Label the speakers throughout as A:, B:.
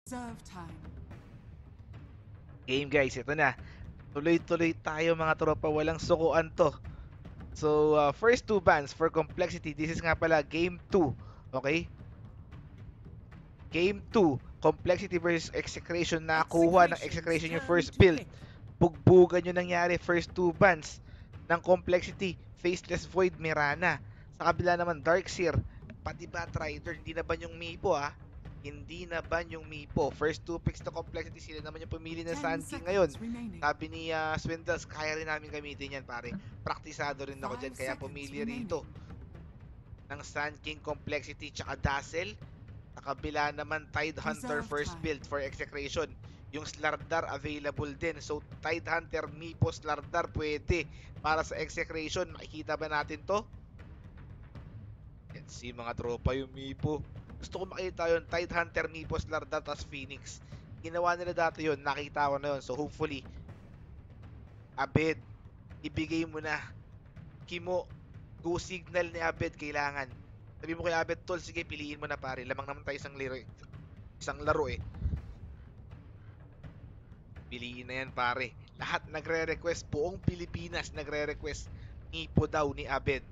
A: Serve time.
B: Game guys, ito na. Tuloy-tuloy tayo mga tropa, walang sukuan to. So, first two bans for complexity. This is nga pala game 2. Okay? Game 2, complexity versus execration. Nakakuha ng
A: Execration's
B: execration yung
A: turn
B: first
A: to
B: build.
A: pick.
B: Bugbugan yung nangyari, first two bans ng complexity. Faceless Void, Mirana. Sa kabila naman, Darkseer. Pati Batrider, hindi na ban yung Mipo Hindi na ban yung Mipo. First two picks na complexity, sila naman yung pumili ng
A: 10
B: Sand King ngayon.
A: seconds remaining.
B: Sabi ni Swindles, kaya rin namin gamitin yan pare. Praktisado rin ako
A: 5
B: dyan, kaya
A: seconds
B: pumili rito
A: remaining.
B: ng Sand King complexity tsaka Dazzle. Sa kabila naman, Tide Hunter
A: Reserve
B: first
A: time.
B: build for execration. Yung Slardar available din. So, Tide Hunter, Mipo, Slardar pwede para sa execration. Makikita ba natin to? Let's see mga tropa yung Mipo. Gusto ko makita yun. Tide Hunter, Mipo, Slardar, tas Phoenix. Ginawa nila dati yun. Nakita ko na yun. So, hopefully, Abed, ibigay mo na. Kimo, go signal ni Abed kailangan. Sabi mo kay Abed, tol, sige, piliin mo na pare. Lamang naman tayo isang laro, isang laro eh. Piliin na yan pare. Lahat nagre-request, buong Pilipinas nagre-request. Ipo daw ni Abed.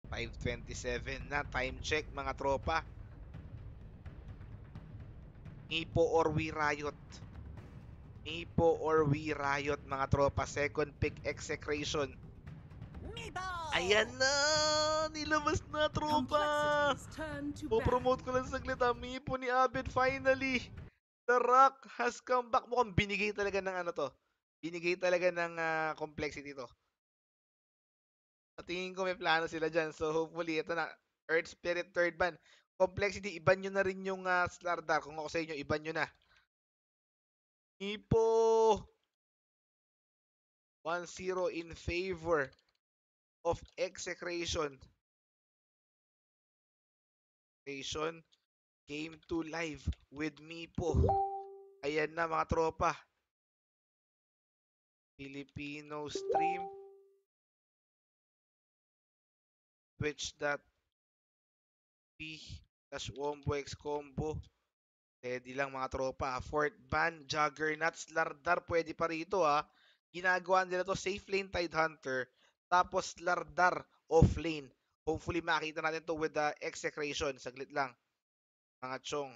B: 5:27 na, time check mga tropa. Ipo or we riot? Ipo or we riot mga tropa? Second pick execration. Ayan na! Nilabas na tropa!
A: Complexity's turn to ban.
B: Promote ko lang saglit Mipo ni Abed finally! The Rock has come back. Mukhang binigay talaga ng ano to. Binigay talaga ng complexity to. Tingin ko may plano sila dyan. So hopefully, ito na. Earth Spirit third ban. Complexity, iban nyo na rin yung Slardar. Kung ako sa inyo, iban nyo na. Ipo! 1-0 in favor of execration. Game 2 live with Mipo. Ayan na mga tropa. Filipino stream. Twitch.tv/WomboXCombo. Pwede lang mga tropa. Fourth ban, Juggernaut, Slardar, pwede pa rito Ginagawa nila to safe lane Tidehunter, tapos Slardar off lane. Hopefully makita natin to with the execration. Saglit lang, mga chong.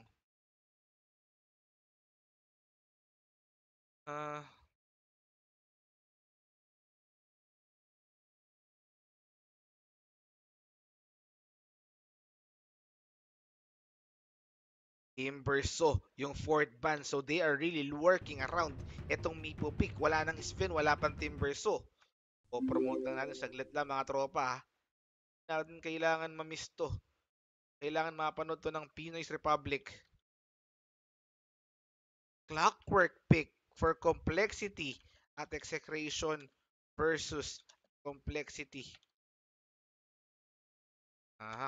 B: Timberso, yung fourth ban. So they are really working around itong Mipo pick. Wala nang Sven, wala pang Timberso. O promote lang natin saglit lang mga tropa. Natin kailangan mamiss to. Kailangan mapanood to ng Pinoy's Republic. Clockwork pick for complexity at execration versus complexity.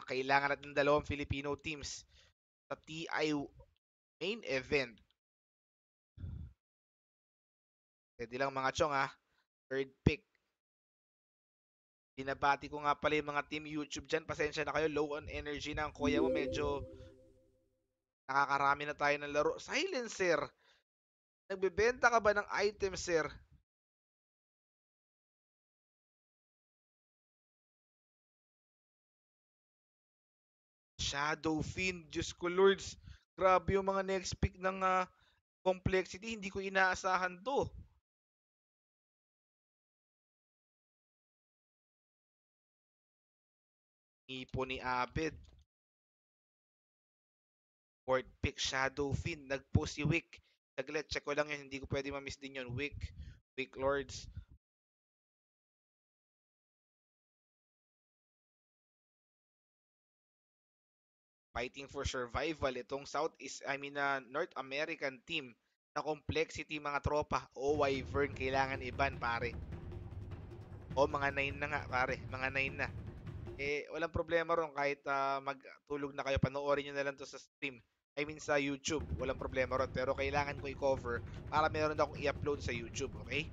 B: Kailangan natin dalawang Filipino teams sa TI main event. Pwede lang mga chong third pick. Binabati ko nga pala yung mga team YouTube dyan. Pasensya na kayo, low on energy na ang kuya mo. Medyo nakakarami na tayo ng laro. Silencer, nagbebenta ka ba ng item, sir? Shadow Fiend, Diyos ko Lords. Grabe yung mga next pick ng complexity. Hindi ko inaasahan to. Ipo ni Abed. Fourth pick, Shadow Fiend. Nag-post si Wick. Saglit, check ko lang yun. Hindi ko pwede ma-miss din yun. Wick Lords. Fighting for survival. Itong North American team na complexity mga tropa. Wyvern, kailangan iban pare. Mga 9 na nga pare. Mga 9 na. Walang problema ron kahit magtulog na kayo. Panoorin nyo na lang to sa stream. Sa YouTube. Walang problema ron. Pero kailangan ko i-cover para meron akong i-upload sa YouTube. Okay?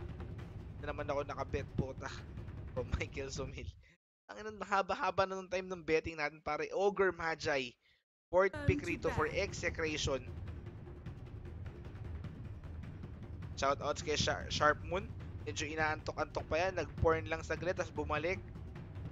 B: Hindi naman ako nakabet puta. From Michael Sumil. Ang mahaba-haba na nung time ng betting natin pare. Ogre Magi. Fourth pick rito for execration. Shoutouts kay Sharp Moon. Medyo inaantok-antok pa yan. Nag-porn lang saglit, tapos bumalik.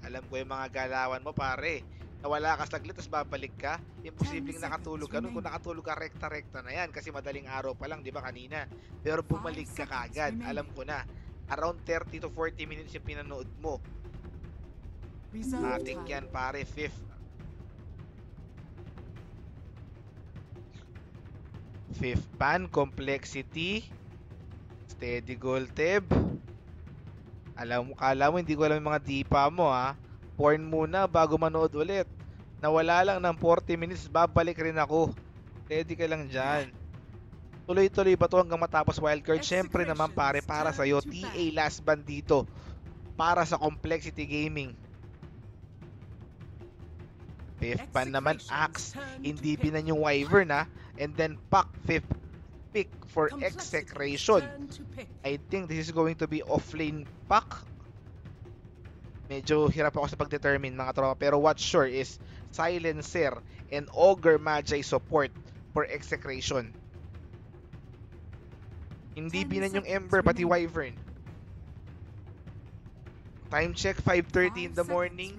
B: Alam ko yung mga galawan mo, pare. Nawala ka saglit, tapos babalik ka. Imposibleng nakatulog ka. Kung nakatulog ka, rekta-rekta na yan. Kasi madaling araw pa lang, di ba, kanina. Pero bumalik ka kagad. Alam ko na. Around 30 to 40 minutes yung pinanood mo. Ating yan, pare. Fifth ban, complexity. Steady Golteb. Kala mo, hindi ko alam yung mga dipa mo, ha. Porn muna bago manood ulit. Nawala lang ng 40 minutes, babalik rin ako. Steady ka lang dyan. Tuloy-tuloy ba to hanggang matapos wildcard? Syempre naman, pare, para sa'yo. TA last ban dito. Para sa Complexity Gaming. Fifth ban naman, Axe. Hindi binan yung Wyvern, ha. And then Pac, fifth pick for Execration. I think this is going to be offlane Pac. Medyo hirap ako sa pag-determine, mga tropa. Pero what's sure is Silencer and Ogre Magi support for Execration. Hindi binan yung Ember, pati Wyvern. Time check, 5:30 in the morning.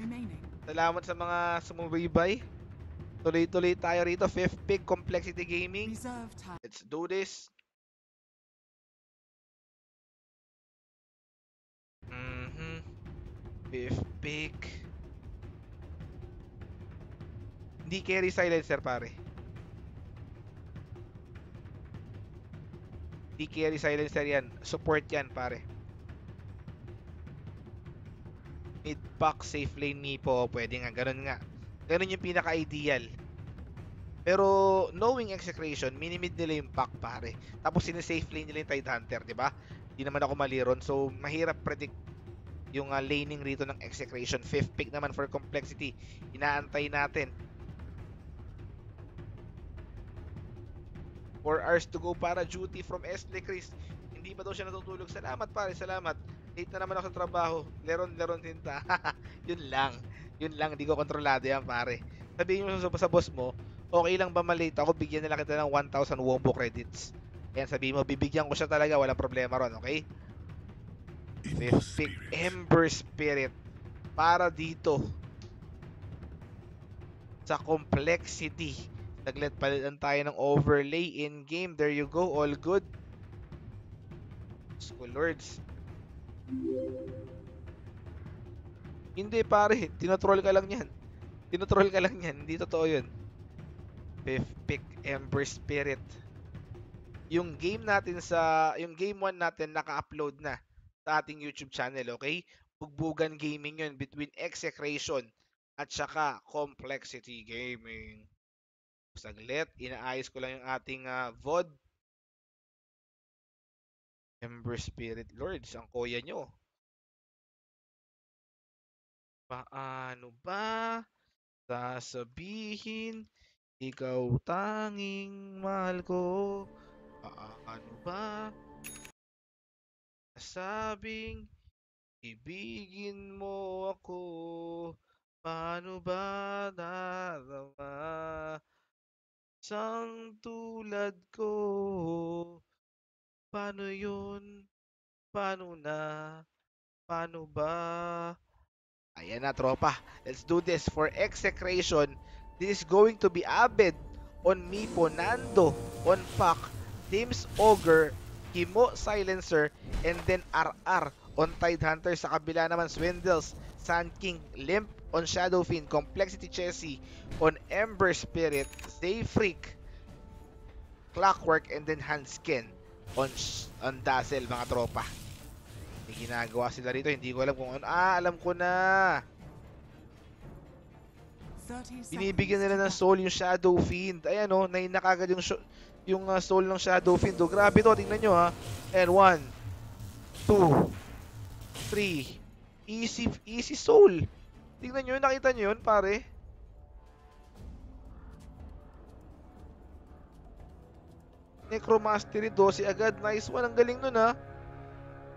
B: Salamat sa mga sumubaybay. Tuloy-tuloy tayo rito. Fifth pick, Complexity Gaming. Let's do this. Fifth pick. Hindi carry Silencer, pare. Hindi carry Silencer yan. Support yan, pare. Mid-pack, safe lane Mipo. Pwede nga, ganun nga. Ganun yung pinaka-ideal. Pero knowing Execration, minimid nila yung pack, pare. Tapos sine-safe lane nila yung Tidehunter, di ba? Hindi naman ako maliron. So mahirap predict yung laning rito ng Execration. Fifth pick naman for Complexity. Inaantay natin. 4 hours to go para duty from Esle Chris. Hindi pa daw siya natutulog. Salamat, pare, salamat. Late na naman ako sa trabaho. Leron-leron tinta. Yun lang. Yun lang, hindi ko kontrolado yan, pare. Sabihin mo sa boss mo, okay lang ba malate ako, bigyan nila kita ng 1,000 Wombo credits. Ayan, sabihin mo, bibigyan ko siya talaga, walang problema ron, okay? Fifth pick, Ember Spirit. Para dito sa Complexity. Saglit, palitan tayo ng overlay in-game. There you go, all good. School Lords. Hindi, pare, tinotroll ka lang yan. Tinotroll ka lang yan, hindi totoo yun. Fifth pick, Ember Spirit. Yung game natin yung game 1 natin naka-upload na sa ating YouTube channel, okay? Bugbugan Gaming yun, between Execration at saka Complexity Gaming. Saglit, inaayos ko lang yung ating VOD. Ember Spirit Lords, ang koya nyo. Paano ba sasabihin ikaw tanging mahal ko? Paano ba sabing ibigin mo ako? Paano ba darama isang tulad ko? Paano yun? Paano na? Paano ba? Ayan na, tropa. Let's do this for Execration. This is going to be Abed on Mipo, Nando on Pac, Teams Ogre, Kimo Silencer, and then RR on Tidehunter. Sa kabila naman, Swindles, Sand King, Limp on Shadowfiend, Complexity Chessy on Ember Spirit, Zay Freak, Clockwork, and then Hanskin on Dazzle, mga tropa. May ginagawa sila rito, hindi ko alam kung ano. Alam ko na. Binibigyan nila ng soul yung Shadow Fiend. Ayan o, nahin na kagad yung soul ng Shadow Fiend. O, grabe to, tingnan nyo ha. And 1, 2, 3. Easy soul. Tingnan nyo, nakita nyo yun, pare. Necromastery 12 agad. Nice one, ang galing nun ha.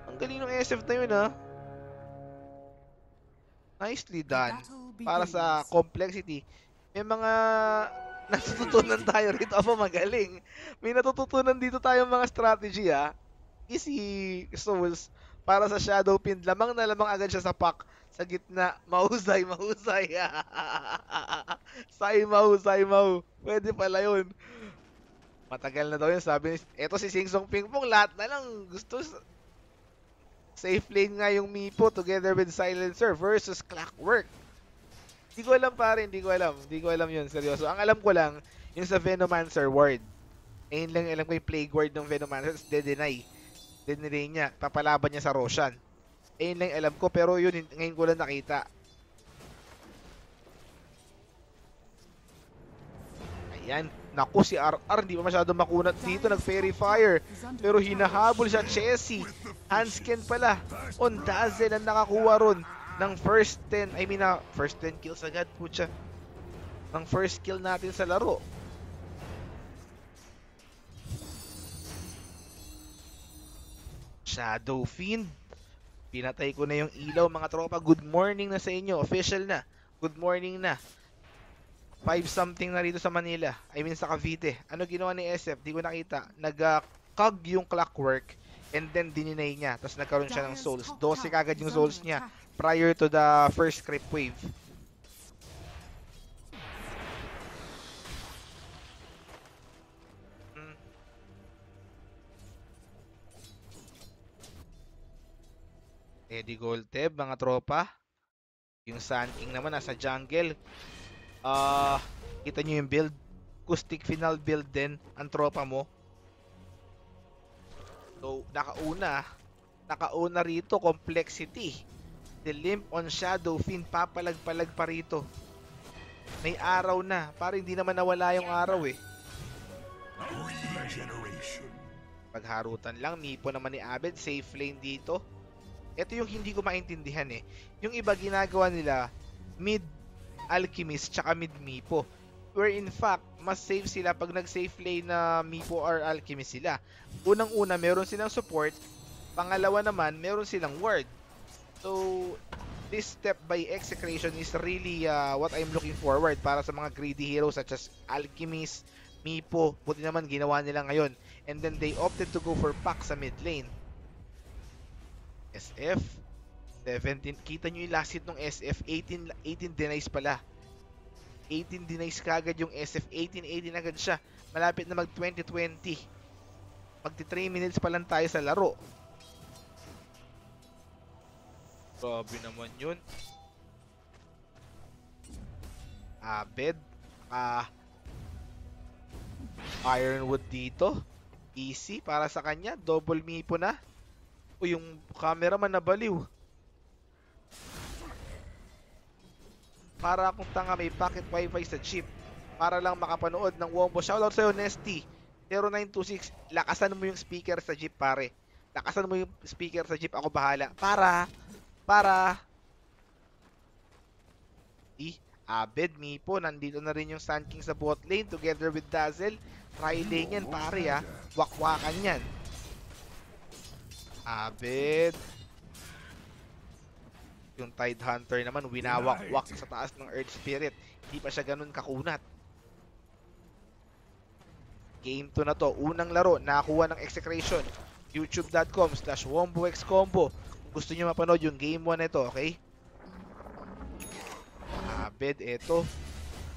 B: Ang galing ng SF na yun ha. Nicely done. Para sa Complexity. May mga natututunan tayo rito. Aba, magaling. May natututunan dito tayong mga strategy ha. easy souls para sa Shadow Fiend. Lamang na lamang agad siya sa pack. Sa gitna. Mahusay, mahusay. Saimaw, Saimaw. Pwede pala yun. Matagal na daw yun. Sabi ni, eto si Singsong Pingpong, lahat na lang gusto. Safe lane nga yung Mipo together with Silencer versus Clockwork. Hindi ko alam pare, hindi ko alam. Hindi ko alam yun, seryoso. Ang alam ko lang, yung sa Venomancer ward. Ayun lang alam ko yung Plague Ward ng Venomancer, de-deny. Dinelay niya, papalaban niya sa Roshan. Ayun lang alam ko, pero yun, ngayon ko lang nakita. Ayan, naku si RR, hindi pa masyado makunat dito, nag-Fairy Fire. Pero hinahabol siya, Chessy. Handscan pala. On Dazzle ang nakakuha ron ng first 10, first 10 kills agad, putya. Ng first kill natin sa laro. Shadow Fiend. Pinatay ko na yung ilaw mga tropa. Good morning na sa inyo. Official na. Good morning na. 5 something na rito sa Manila. I mean sa Cavite. Ano ginawa ni SF? Di ko nakita. Nag-cog yung Clockwork and then dininay niya. Tapos nagkaroon siya ng souls. 12 kagad yung souls niya prior to the first creep wave. Eddie Golteb, mga tropa. Yung Sun King naman nasa jungle. Kita nyo yung build. Acoustic final build din ang tropa mo. So, nakauna rito, complexity. The limp on Shadow Fiend, papalag-palag pa rito. May araw na, parang hindi naman nawala yung araw eh. Pagharutan lang, Mipo naman ni Abed, safe lane dito. Ito yung hindi ko maintindihan eh. Yung iba ginagawa nila, mid Alchemist tsaka mid Mipo. Where in fact, mas safe sila pag nag-safe lane na Mipo or Alchemist sila. Unang-una, meron silang support. Pangalawa naman, meron silang ward. So, this step by execration is really what I'm looking forward para sa mga greedy heroes such as Alchemist, Mipo. Buti naman ginawa nila ngayon. And then they opted to go for pack sa mid lane. SF 17, kita nyo yung last hit ng SF, 18 denies pala. 18 denies kagad yung SF, 18 agad siya. Malapit na mag 20-20. Magti 3 minutes pa lang tayo sa laro. Grabe naman yun. Abed, Ironwood dito. Easy para sa kanya, double Mipo na. O yung cameraman na baliw. Para akong tanga, may pocket wifi sa jeep. Para lang makapanood ng Wombo. Shoutout sa'yo, Nesty. 0926, lakasan mo yung speaker sa jeep, pare. Lakasan mo yung speaker sa jeep, ako bahala. Para. Abed, Mipo, nandito na rin yung Sun King sa bot lane together with Dazzle. Try lane yan, pare ha. Wakwakan yan. Abed. Yung Tide Hunter naman, winawakwak sa taas ng Earth Spirit. Hindi pa siya ganun kakunat. Game 2 na to. Unang laro, nakakuha ng execration. youtube.com/womboxcombo. Kung gusto nyo mapanood yung game 1 nito, okay? Abed, eto.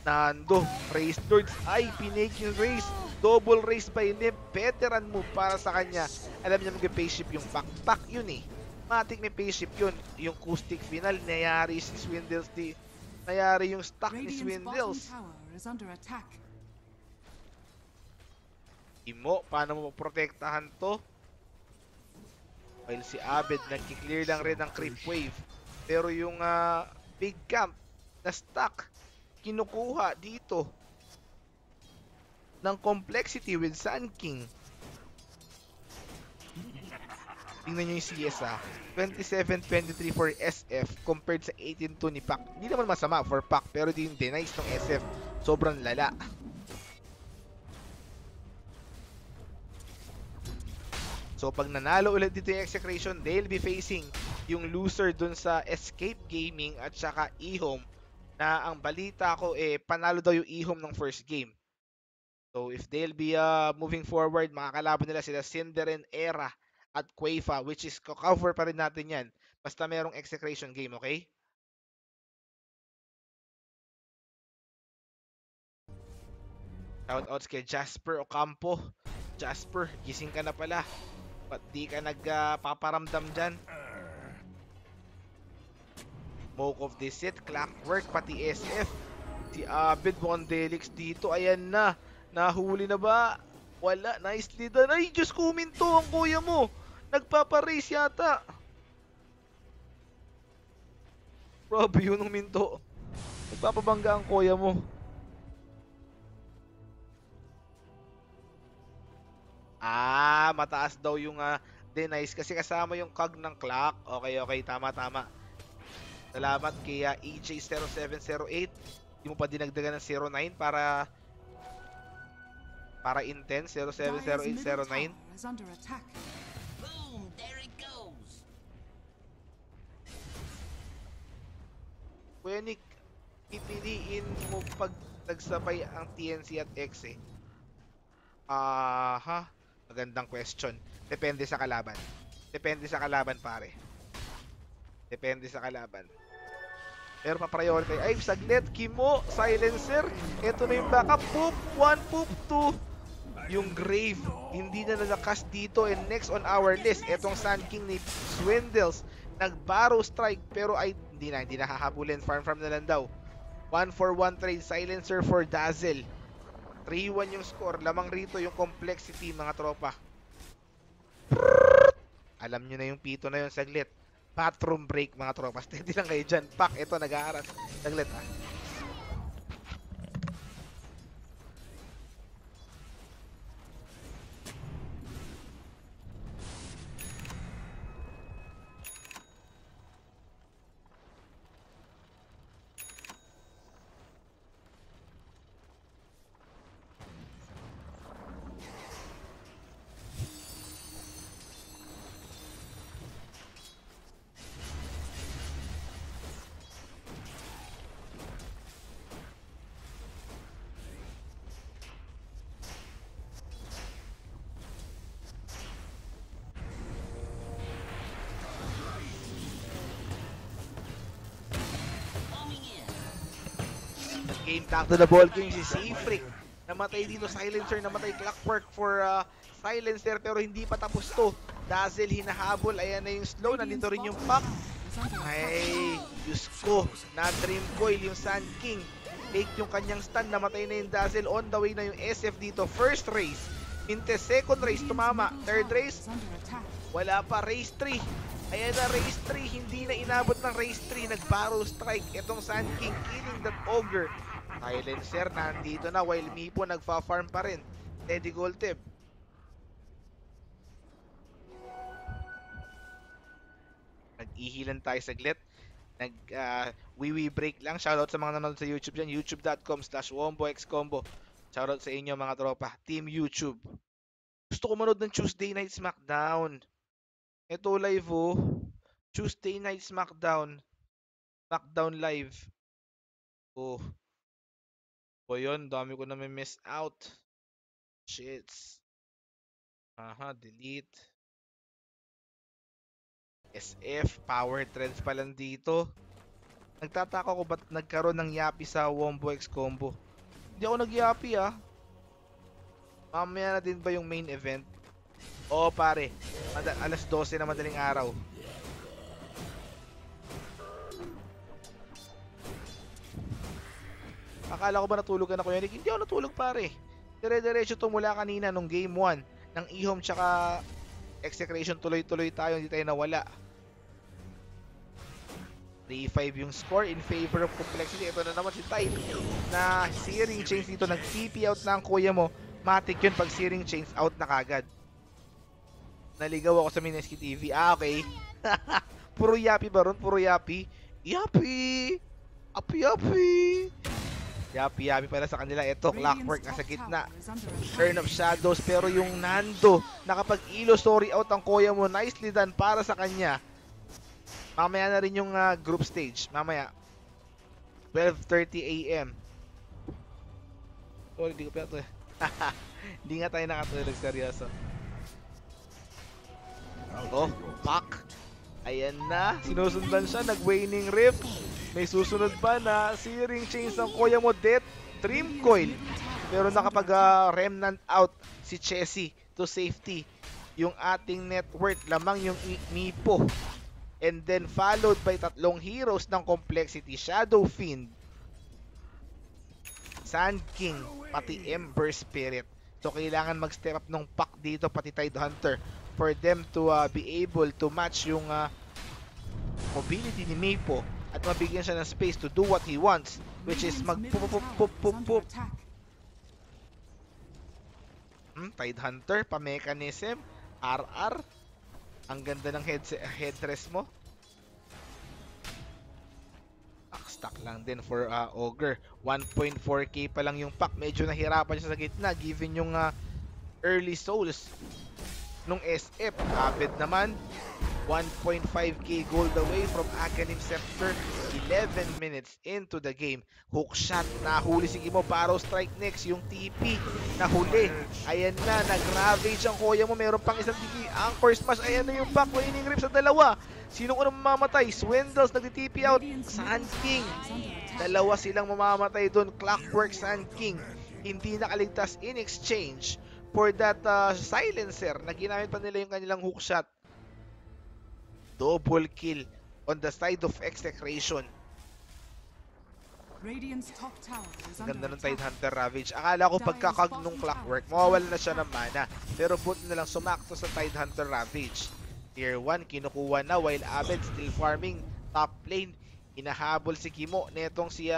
B: Nando, Race Lords. Ay, pinake yung race. Double race by Limp. Veteran move para sa kanya. Alam niya mag-pace shift yung backpack yun eh. Matik may pace shift yun. Yung acoustic final, nayari si Swindles. Nayari yung stock ni Swindles. Imo, paano mo protektahan to? While si Abed, nagki-clear lang rin ng creep wave. Pero yung big camp na stock, kinukuha dito ng complexity with Sun King. Tingnan nyo yung CS 27-23 for SF compared sa 18-2 ni Pac. Hindi naman masama for Pac, pero di yung denies ng SF sobrang lala. So pag nanalo ulit dito yung execration, they'll be facing yung loser dun sa Escape Gaming at saka eHome, na ang balita ko panalo daw yung eHome ng first game. So if they'll be moving forward, makakalaban nila sila Cinderin Era at Quafa, which is cover pa rin natin yan. Basta merong execration game, okay? Shoutouts kay Jasper Ocampo. Jasper, gising ka na pala. Ba't di ka nagpaparamdam dyan? Smoke of the Set, Clockwork, pati SF. Si Abed Bondelix dito, ayan na. Nahuli na ba? Wala, nicely done. Ay, Diyos ko, huminto ang kuya mo. Nagpaparace yata. Grabe yun, huminto. Nagpapabangga ang kuya mo. Mataas daw yung denies kasi kasama yung cog ng clock. Okay, okay, tama, tama. Salamat kay EJ0708. Hindi mo pa dinagdagan ng 09 para intense. 070809.
C: Boom! There it goes.
B: Kuya Nick, pipiliin mo pag nagsabay ang TNC at X eh. Magandang question. Depende sa kalaban. Depende sa kalaban, pare. Depende sa kalaban. Pero pa-priority. Ay, saglit. Kimo, silencer. Ito na yung backup. Poop 1, poop 2. Yung Grave, hindi na nalakas dito. And next on our list, etong Sand King ni Swindles. Nag-barrow strike. Pero ay, hindi na hahabulin. Farm na lang daw. 1 for 1 trade. Silencer for Dazzle. 3-1 yung score. Lamang rito yung complexity, mga tropa. Alam nyo na yung pito na yun, saglit. Bathroom break, mga tropa. Steady lang kayo dyan. Pak, ito, nag-aaras. Saglit, Game back to the ball game si Seafrick. Namatay dito silencer, namatay Clockwork for silencer pero hindi pa tapos to. Dazzle hinahabol, ayan na yung slow, nandito rin yung pack. Ay, Diyos ko, na Dream Coil yung Sand King. Take yung kanyang stun, namatay na yung Dazzle, on the way na yung SF dito. First race, inte second race, tumama. Third race, wala pa, race 3. Ayan na, race 3, hindi na inabot ng race 3, nag-barrel strike. Itong Sand King, killing that ogre. Silencer, nandito na, while Mipo nagfa-farm pa rin. Teddy Golteb. Nag-ihilan tayo saglit. Wiwi break lang. Shoutout sa mga nanonood sa YouTube dyan. youtube.com/womboxcombo. Shoutout sa inyo, mga tropa. Team YouTube. Gusto ko manood ng Tuesday Night Smackdown. Ito live, oh. Tuesday Night Smackdown. Smackdown live. Oh. O yun, dami ko na may miss out. Shits. Delete. SF, power trends pa lang dito. Nagtataka ko ba't nagkaroon ng yapi sa Wombo X Combo. Hindi ako nag-yapi, Mamaya na din ba yung main event? Oo, pare. Alas 12 na madaling araw. Akala ko ba natulog ka na, Kuya Nick? Hindi ako natulog, pare. Dire-diretso to mula kanina nung game 1 ng Ehome tsaka execration, tuloy-tuloy tayo, hindi tayo nawala. 3-5 yung score in favor of complexity. Ito na naman si Tide na searing chains dito. Nag-TP out na ang kuya mo. Matic yun pag searing chains out na kagad. Naligaw ako sa Mineski TV. Okay. Puro yapi ba ron? Puro yapi? Yapi! Api-yapi! Yapi-yapi pala sa kanila. Ito, Clockwork nasa gitna. Turn of Shadows. Pero yung Nando, nakapag-ilo story out ang kuya mo. Nicely done para sa kanya. Mamaya na rin yung group stage. Mamaya. 12:30 AM. Sorry, di ko pinatulog. Hindi nga tayo nakatulog. Seryoso. Oh, Pak. Ayan na. Sinusundan siya. Nag-waning rift. May susunod pa na searing chains ng Kuya mo. Death Dream Coil. Pero nakapag-remnant out si Chessy to safety. Yung ating net worth. Lamang yung Mipo. And then followed by tatlong heroes ng complexity. Shadow Fiend, Sand King, pati Ember Spirit. So kailangan mag-step up ng pack dito, pati Tidehunter, for them to be able to match yung mobility ni Mipo at mabigyan siya ng space to do what he wants, which is mag-pup-pup-pup-pup. Tidehunter, pa-mechanism, RR. Ang ganda ng headrest mo. Stock lang din for Ogre. 1.4k pa lang yung pack. Medyo nahirapan siya sa gitna given yung early souls nung SF. Abed naman 1.5k gold away from Aghanim Scepter. 11 minutes into the game. Hook shot, nahuli si Kimo. Barrow strike next, yung TP nahuli. Ayan na, nag-ravage ang Kuya mo. Meron pang isang TP. Anchor smash, ayan na yung back. Waning rip sa dalawa. Sinong unang mamamatay? Swindles nagti-TP out. Sand King. Dalawa silang mamamatay doon. Clockwork, Sand King. Hindi nakaligtas in exchange for that silencer na ginamit pa nila yung kanilang hook shot. Double kill on the side of Execration. Ganda ng Tidehunter Ravage. Akala ko pagkakag nung Clockwork, mawawala na siya ng mana. Pero buti na lang sumakto sa Tidehunter Ravage. Tier 1 kinukuha na while Abed still farming top lane. Hinahabol si Kimo netong si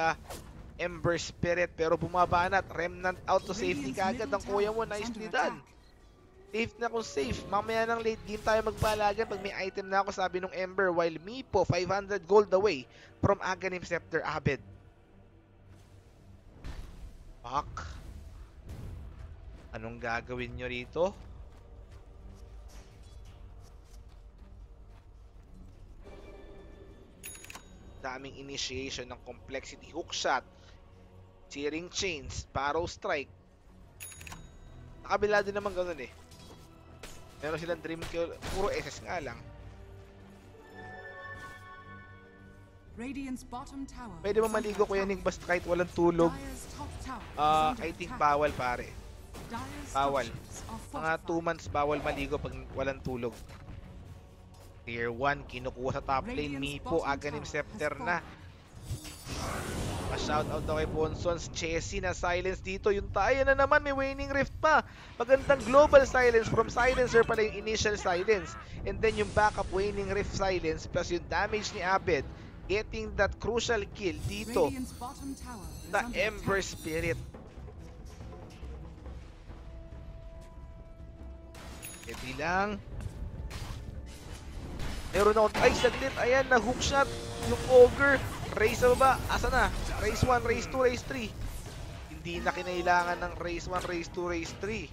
B: Ember Spirit pero bumaba na at remnant out to safety kagad ang Kuya mo. Nicely done. Safe na kung safe. Mamaya ng late game tayo magpalagan pag may item na ako, sabi nung Ember, while Mipo 500 gold away from Aghanim Scepter. Abed. Fuck. Anong gagawin nyo rito? Daming initiation ng complexity. Hookshot, searing chains, Barrow strike. Nakabila din naman ganun eh. Meron silang dream kill, puro SS nga lang. Pwede ba maligo Kuya Nick basta kahit walang tulog? I think bawal pare. Bawal. Mga 2 months bawal maligo pag walang tulog. Tier 1, kinukuha sa top lane. Mipo, Aghanim Scepter na. Pa-shoutout daw kay Bonsons. Chessy na silence dito. Yung tayo na naman, may waning rift pa. Magandang global silence from silencer pala yung initial silence. And then yung backup waning rift silence plus yung damage ni Abed. Getting that crucial kill dito sa Ember Spirit. Edi lang. Meron ako, ay saglit, ayan, na-hook shot yung Ogre. Race sa baba, asa na? Race 1, Race 2, Race 3. Hindi na kinailangan ng Race 1, Race 2, Race 3.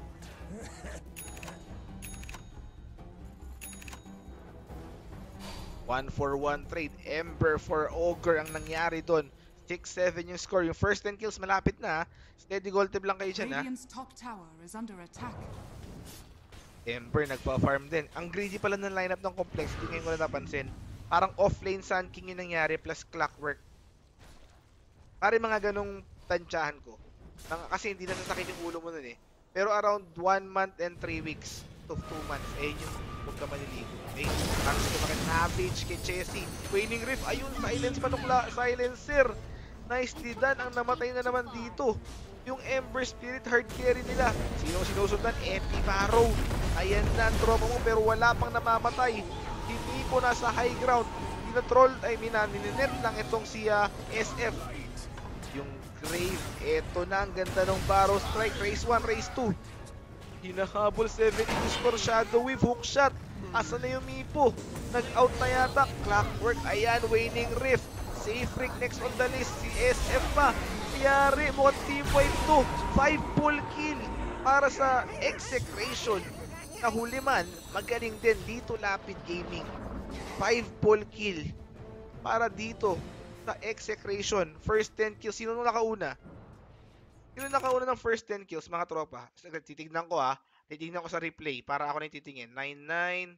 B: One for one trade. Ember for Ogre ang nangyari doon. 6-7 yung score. Yung first 10 kills malapit na. Steady gold tip lang kayo dyan ha. Ember nagpa-farm din. Ang greedy pala ng lineup ng complexity ngayon ko na napansin. Parang offlane Sand King yung nangyari plus Clockwork. Pare mga ganong tansyahan ko. Kasi hindi na nasakit yung ulo mo nun eh. Pero around 1 month and 3 weeks to 2 months. Eh yung huwag ka maliligo. Okay? Parang ito bakit Ravage kay Chessy. Waning Rift. Ayun, silence panukla. Silencer. Nicely done. Ang namatay na naman dito. Yung Ember Spirit hard carry nila. Sinong sinusundan? Epi Barrow. Ayan na ang tropa mo pero wala pang namamatay. Hindi po nasa high ground. Tina-troll, ninet lang itong si SF. Yung Grave, eto na ang ganda ng Barrow strike. Race 1, Race 2. Hinahabol 72 score. Shadow Wave, hook shot. Asa na yung Mipo? Nag-out na yata. Clockwork, ayan, waning rift. Safe Rick next on the list. Si SF pa. Yari, mukhang team wipe to. 5 full kill para sa Execration. Nahuli man, magaling din dito Lapid Gaming. 5 full kill para dito sa Execration. First 10 kills. Sino nung nakauna? Sino nakauna ng first 10 kills mga tropa? Titignan ko ha. Titignan ko sa replay para ako na titingin. 9-9.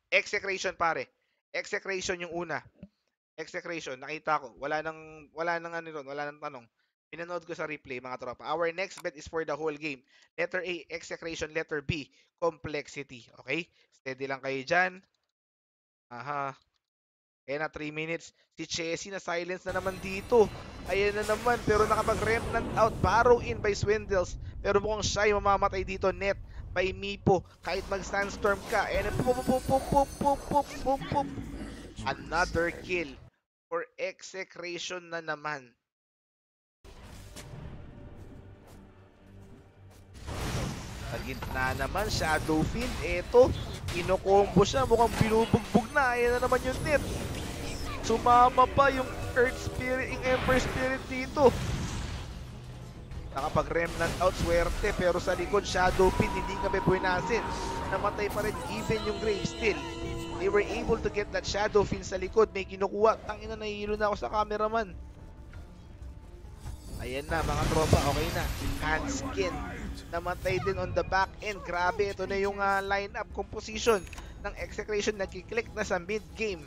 B: Execration pare. Execration yung una. Execration, nakita ko. Wala nang ano ron, wala nang tanong. Pinanood ko sa replay mga tropa. Our next bet is for the whole game. Letter A, execration. Letter B, complexity. Okay? Steady lang kayo dyan. Aha. Kaya na 3 minutes. Si Chessy na silence na naman dito. Ayan na naman. Pero nakapag-remnant out. Barrow in by Swindles. Pero mukhang siya yung mamamatay dito. Net by Mipo. Kahit mag-sandstorm ka. Ayan. Pop, pop, pop, pop, pop, pop, pop, pop. Another kill for execration na naman. Sa gitna naman, Shadow Fiend. Eto, inokombo siya. Mukhang binubugbog na. Ayan na naman yung net. Sumama pa yung Earth Spirit, yung Ember Spirit dito. Nakapag-remnant out, swerte. Pero sa likod, Shadow Fiend, hindi kami buwinasin. Namatay pa rin even yung Grave Steel. They were able to get that Shadow Fiend sa likod. May kinukuha. Tangina, nahihilo na ako sa cameraman. Ayan na mga tropa, okay na. Hanskin. Namatay din on the back end. Grabe, ito na yung lineup composition ng execration. Nagkiklik na sa mid-game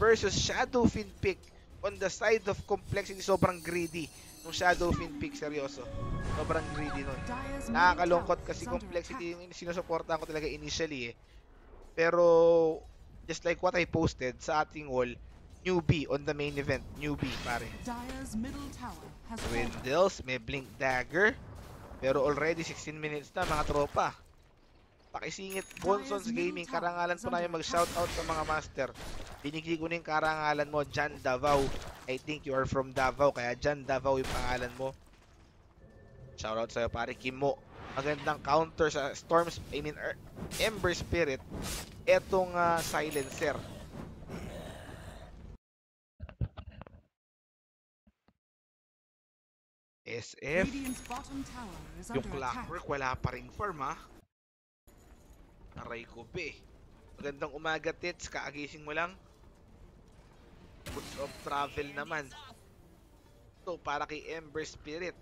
B: versus Shadow Fiend pick on the side of complexity. Sobrang greedy ng Shadow Fiend pick, seryoso. Sobrang greedy nun. Nakakalungkot kasi complexity yung sinusuportahan ko talaga initially eh. Pero just like what I posted sa ating wall, newbie on the main event. Newbie, pare. Swindles, may blink dagger. Pero already 16 minutes na mga tropa. Pakisingit Bonsons Gaming, karangalan po namin mag-shoutout sa mga master. Binigay ko na yung karangalan mo, Jan Davao. I think you are from Davao, kaya Jan Davao yung pangalan mo. Shoutout sa'yo pare, Kimo. Magandang counter sa Ember Spirit. Etong silencer. SF. Yung Clockwork, wala pa ring farm ha. Aray ko be. Magandang umaga tits, kaagising mo lang. Goods of travel naman. So para kay Ember Spirit.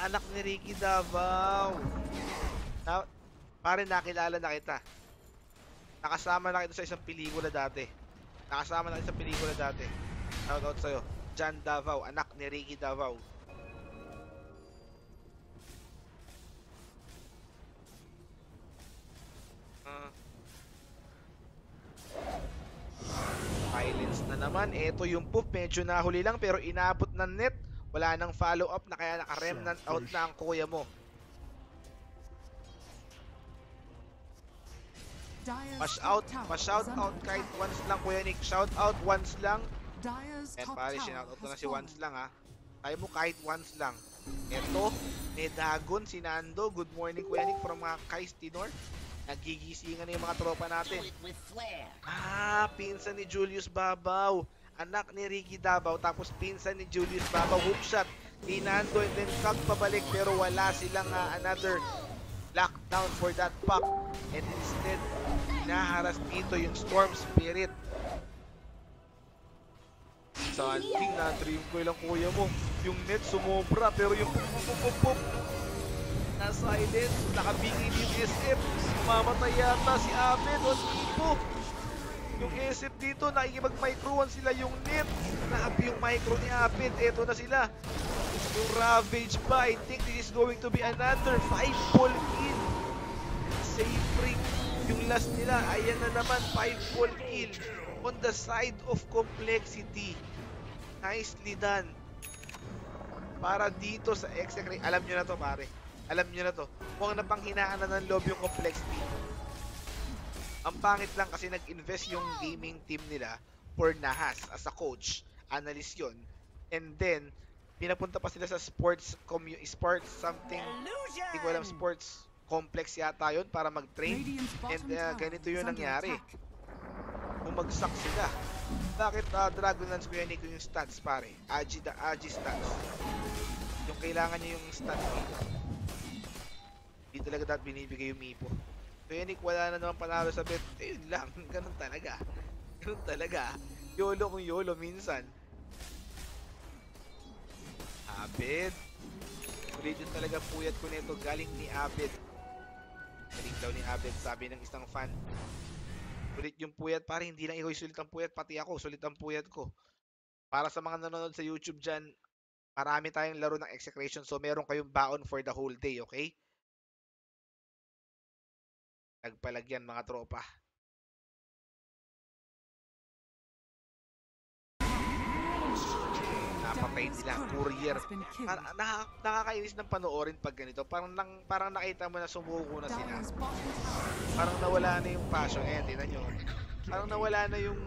B: Anak ni Ricky Davao. Pare, nakilala na kita. Nakasama na kita sa isang pelikula dati. Shoutout sa'yo. Jan Davao, anak ni Ricky Davao. Silence na naman. Ito yung poop. Medyo nahuli lang pero inabot ng net. Wala nang follow up na kaya naka-remnant out na ang kuya mo. Pa-shout out kahit once lang, Kuya Nick. Shout out once lang. And pare, shout out na si once lang ha. Tayo mo kahit once lang. Eto, may Dagon, si Nando. Good morning Kuya Nick from Kais Tinor. Nagigisingan na yung mga tropa natin. Pinsan ni Julius Babaw. Anak ni Ricky Davao. Tapos pinsan ni Julius Babaw. Hookshot ni Nando and then cut pabalik. Pero wala silang another lockdown for that puck. And instead, hinaharas dito yung Storm Spirit. Santing, na-dream ko ilang kuya mo. Yung net sumobra, pero yung pop na-silence, nakabingin yung SF. Mamatay yata si Abed o Tipo. Yung SF dito, nakikipag-micro 1 sila yung net. Nahabi yung micro ni Abed. Eto na sila. Yung Ravage pa, I think this is going to be another 5-ball kill. Save break. Yung last nila, ayan na naman, 5-ball kill on the side of complexity. Nicely done. Para dito sa execrate, alam nyo na to pare. Alam nyo na to. Mukhang napanghinaan na ng loob yung complexity. Ang pangit lang kasi nag-invest yung gaming team nila for Nahas as a coach. Analyst yun. And then, pinapunta pa sila sa sports something. Hindi ko alam, sports complex yata yun para mag-train. And ganito yun nangyari. Bumagsak sila. Bakit Dragonlance Kuya Nico yung stats pare? Agi stats. Yung kailangan niya yung stats dito. Hindi talaga dapat binibigay yung Mipo. Kuya Nick, wala na naman panalo sa bet. Yun lang. Ganun talaga. Ganun talaga. YOLO kung YOLO minsan. Abed. Ulit yun talaga puyat ko nito. Galing ni Abed. Galing daw ni Abed, sabi ng isang fan. Sulit yung puyat, pare, hindi lang ikaw yung sulit ang puyat, pati ako, sulit ang puyat ko. Para sa mga nanonood sa YouTube dyan, marami tayong laro ng execration, so meron kayong baon for the whole day, okay? Nagpalagyan mga tropa. Napatay nila, courier. Nakakainis ng panoorin pag ganito. Parang nakita mo na sumuko na sila. Parang nawala na yung passion. Ayan, tingnan nyo. Parang nawala na yung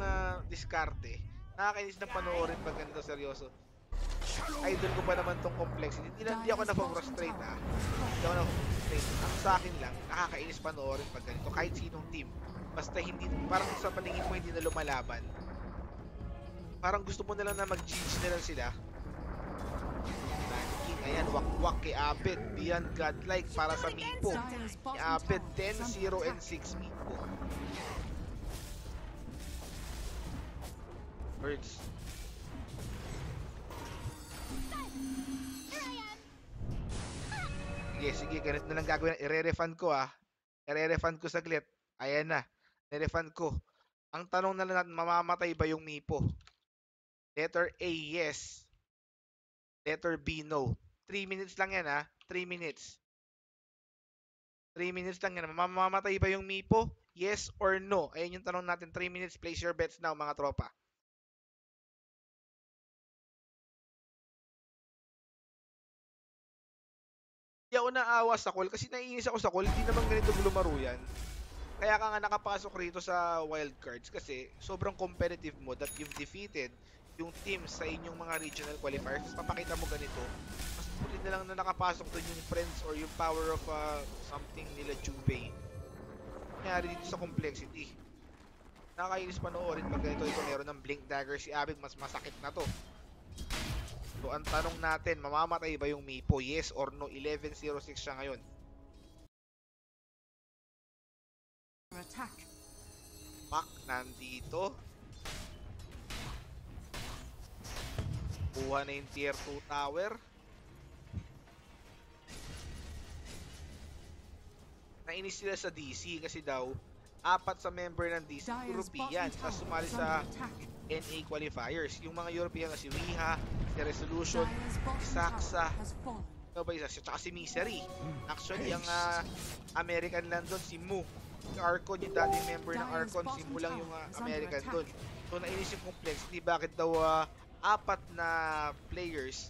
B: diskarte. Nakakainis ng panoorin pag ganito, seryoso. Idol ko pa naman tong complexity. Hindi ako na-frustrate Hindi ako na-frustrate. Ang sa akin lang, nakakainis panoorin pag ganito. Kahit sinong team. Basta hindi, parang sa paningin mo hindi na lumalaban. Parang gusto mo na lang na mag-GG na lang sila. King, ayan, wak-wak kay Abed. Beyond godlike para sa Mipo. Kay Abed, 10, 0, and 6 Mipo. Birds. Sige, ganito na lang gagawin. I-refund ko I-refund ko saglit. Ayan na. I-refund ko. Ang tanong na lang natin, mamamatay ba yung Mipo? Letter A, yes. Letter B, no. 3 minutes lang yan 3 minutes. 3 minutes lang yan. Mamamatay ba yung Mipo? Yes or no? Ayan yung tanong natin. 3 minutes. Place your bets now, mga tropa. Hindi ako naawa sa call kasi naiinis ako sa call. Hindi naman ganito lumaro yan. Kaya ka nga nakapasok rito sa wildcards kasi sobrang competitive mo that you've defeated yung team sa inyong mga regional qualifiers. Tapos papakita mo ganito, mas pulit na lang na nakapasok doon yung friends or yung power of something nila Jubei. Nangyari dito sa complexity. Nakakainis panoorin pag ganito. Ito meron ng blink dagger si Abed, mas masakit na to. So ang tanong natin, mamamatay ba yung Mipo? Yes or no? 11-06 siya ngayon.
A: Attack.
B: Pak, nandito. Kuha na yung tier 2 tower. Nainis sila sa DC kasi daw 4 sa member ng DC European na sumali sa NA qualifiers. Yung mga European na si Wiha, si Resolution, si Saxa, ano ba isa? Tsaka si Misery. Actually, ang American lang doon, si Mu. Si Archon, yung dating member ng Archon, si Mu lang yung American doon. So nainis yung complexity. Bakit daw 4 na players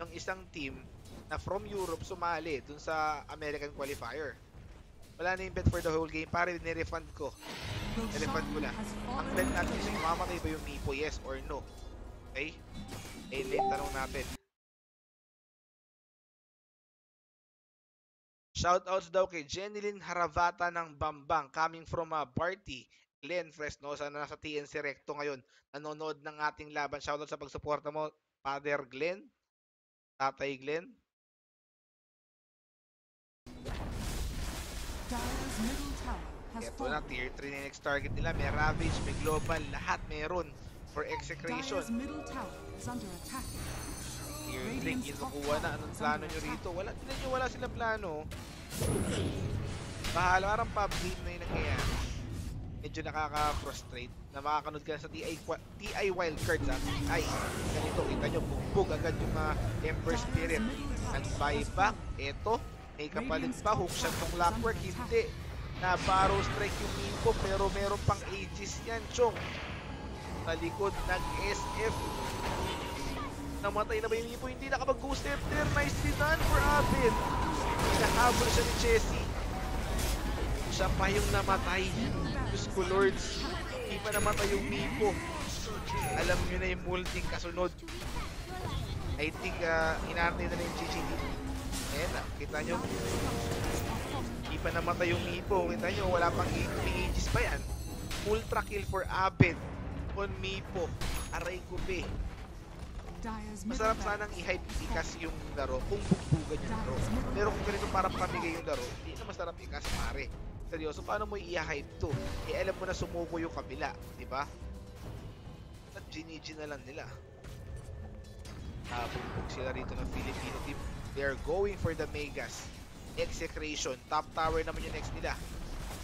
B: ng isang team na from Europe sumali dun sa American qualifier. Wala na yung bet for the whole game. Pare, nirefund ko. Nirefund ko na. Ang bet natin is mamamatay ba yung Mipo? Yes or no? Okay? Eh, late tanong natin. Shoutouts daw kay Jenilyn Haravata ng Bambang coming from Barty, Glenn Fresno. Sana nasa TNC Recto ngayon. Nanonood ng ating laban. Shoutout sa pagsuporta mo, Father Glenn, Tatay Glenn. Ito na, tier 3 na next target nila. May Ravage, may Global, lahat meron for execration. Tier 3, kinukuha na. Anong plano nyo rito? Wala silang plano. Bahala, parang pub-game na yung nangyayari. Medyo nakaka-frustrate na makakanood ka sa TI Wildcards TI. Ganito, kita nyo, bugbog agad yung Ember Spirit. Nag-buyback, eto, may kapalit pa, hookshot ng Clockwork, hindi. Na barrow strike yung Mipo, pero meron pang Aegis yan, Chong. Sa likod, nag-SF. Namatay na ba yung Mipo? Hindi nakapag-ghost step there. Nicely done for Abed. Hinahabol siya ni Chessie. Siya pa yung namatay. Diyos ko, Lords. Hindi pa namatay yung Mipo. Alam nyo na yung multing kasunod. I think, hinantay na yung GG. Ayan, kita nyo. Hindi pa namatay yung Mipo. Kita nyo, wala pang Aegis pa yan. Ultra kill for Abed on Mipo. Aray ko, be. Masarap sanang i-hype ikas yung laro kung bugbugan yung laro. Pero kung ganito parang pamigay yung laro, hindi na masarap ikas, pare. Seryoso, paano mo i-hype to? Eh, alam mo na sumuko yung kabila, di ba? At ginigi na lang nila. Bugbog sila rito ng Filipino team. They are going for the Megas. Execration. Top tower naman yung next nila.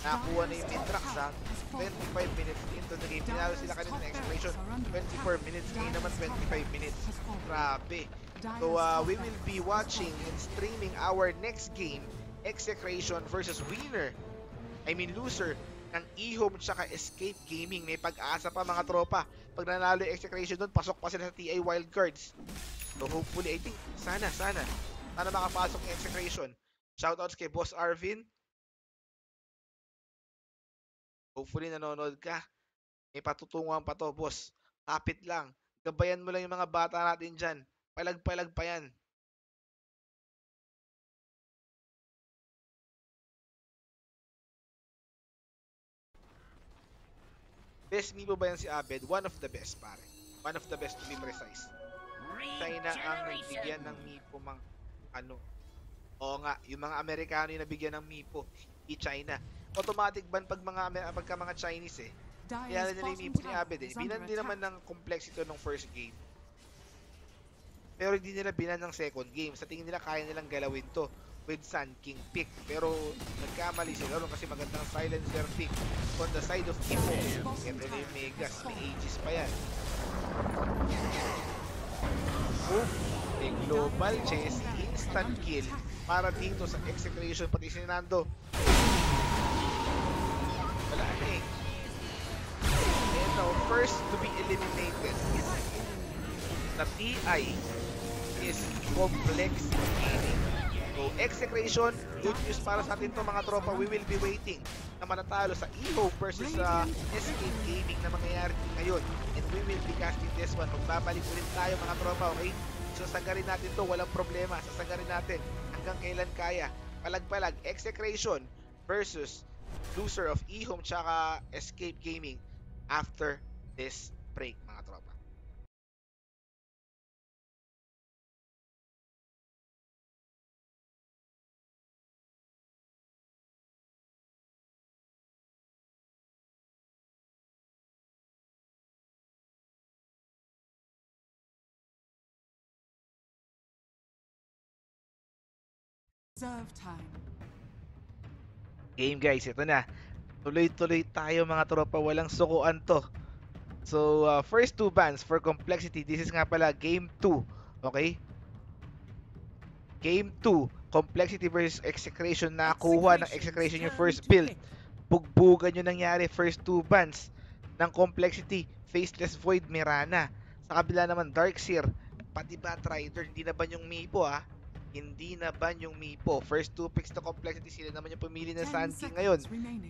B: Nakakuha na yung Mitrax ha. 25 minutes into the game. Tinalo sila kanina ng expiration. 24 minutes. Ngayon naman 25 minutes. Grabe. So we will be watching and streaming our next game, Execration versus winner. I mean loser ng eHome tsaka Escape Gaming. May pag-asa pa mga tropa. Pag nanalo yung Execration doon, pasok pa sila sa TI Wildcards. So hopefully, I think, sana makapasok yung Execration. Shoutouts kay Boss Arvin. Hopefully nanonood ka. May patutunguhan pa to, boss. Kapit lang. Gabayan mo lang yung mga bata natin dyan. Palag-palag pa yan. Best Mipo ba yan si Abed? One of the best, pare. One of the best to be precise. China ang nagbigyan ng Mipo mang ano. Oo nga, yung mga Amerikano yung nabigyan ng Mipo, hindi China. Automatic ban pag pagka mga Chinese eh. Kaya nila yung Mipo ni Abed eh. Binan din naman ng complexity ng first game. Pero hindi nila binan ng second game. Sa tingin nila kaya nilang galawin to with Sun King pick. Pero nagkamali sila ron kasi magandang silencer pick on the side of Ipo. Ito na yung Megas. May Aegis pa yan. Oh, may global chess. Instant kill para dito sa Execration pati si Nando. Wala na eh. And now, first to be eliminated is the TI is Complex Gaming. So, Execration, good news para sa atin to mga tropa. We will be waiting na manatalo sa eHome versus Escape Gaming na mangyayari ngayon. And we will be casting this one. Magbabalik ulit tayo mga tropa, okay? So, sagarin natin to, walang problema. Sasagarin natin hanggang kailan kaya. Palag-palag, Execration versus loser of eHome tsaka Escape Gaming after this break mga tropa.
A: Reserve time.
B: Game guys, ito na. Tuloy-tuloy tayo mga tropa, walang sukuan to. So, first two bans for complexity. This is nga pala game 2. Okay? Game 2. Complexity versus Execration. Nakakuha ng Execration yung first build. Bugbugan yung nangyari. First two bans ng complexity. Faceless Void, Mirana. Sa kabila naman, Darkseer. Pati Batrider. Hindi na ban yung Mipo ha. Hindi na ban yung Mipo. First two picks na complexity. Sila naman yung pumili ng Sun King ngayon.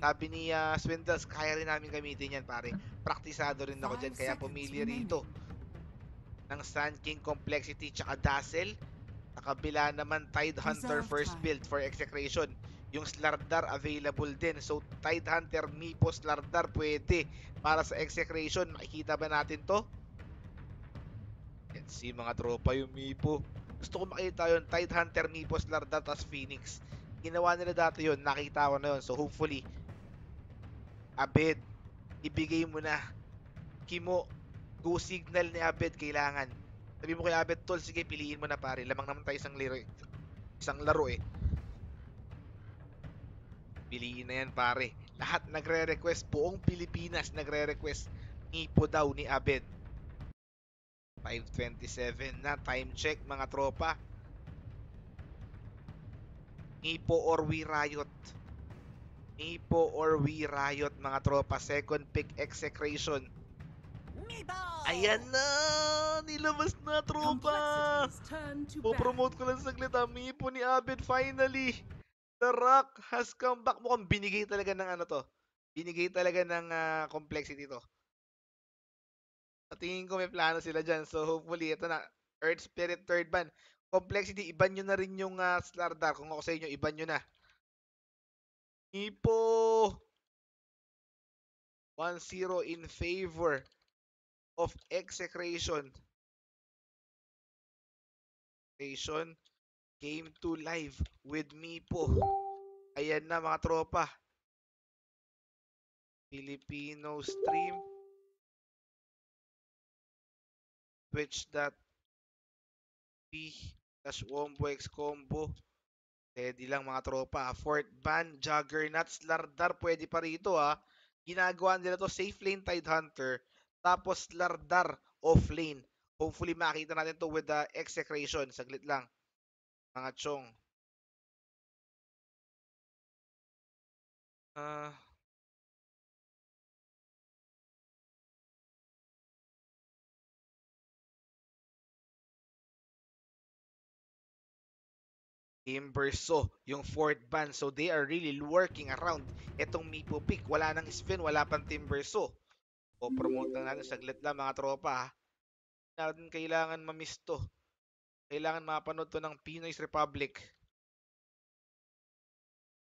B: Sabi ni Swindles, kaya rin namin gamitin yan pare. Praktisado rin ako dyan. Kaya pumili rito ng Sun King complexity tsaka Dazzle. Sa kabila naman, Tide Hunter first build for Execration. Yung Slardar available din. So, Tide Hunter, Mipo, Slardar pwede para sa Execration. Makikita ba natin to? Let's see mga tropa yung Mipo. Gusto ko makita yun. Tide Hunter, Mipo, Slardar, tas Phoenix. Ginawa nila dati yun. Nakita ko na yun. So, hopefully, Abed, ibigay mo na. Kimo, go signal ni Abed kailangan. Sabi mo kay Abed, tol, sige, piliin mo na pare. Lamang naman tayo isang laro, isang laro eh. Piliin na yan pare. Lahat nagre-request, buong Pilipinas nagre-request. Ipo daw ni Abed. 5:27 na, time check mga tropa. Ipo or we riot? Ipo or we riot mga tropa. Second pick, Execration. Ayan na! Nilabas na tropa! Po-promote ko lang saglit ha. Mipo ni Abed finally! The Rock has come back. Mukhang binigay talaga ng ano to. Binigay talaga ng complexity to. Sa tingin ko may plano sila dyan. So hopefully ito na. Earth Spirit third ban. Complexity, iban nyo na rin yung Slardar. Kung ako sa inyo, iban nyo na. Mipo! 1-0 in favor of Execration. Game 2 live with Mipo. Ayan na mga tropa. Filipino stream. Twitch.tv/WomboXCombo. Pwede lang mga tropa. Fourth ban, Juggernauts, Lardar, pwede pa rito ha. Ginagawa nila to safe lane Tidehunter. Tapos Lardar off lane. Hopefully makita natin to with the execration. Saglit lang. Mga chong. Timberso, yung fourth ban. So they are really working around etong Mipo pick. Wala nang Sven, wala pang Timberso. O promote lang natin saglit lang mga tropa ha. Natin kailangan mamiss to. Kailangan mapanood to ng Pinoy's Republic.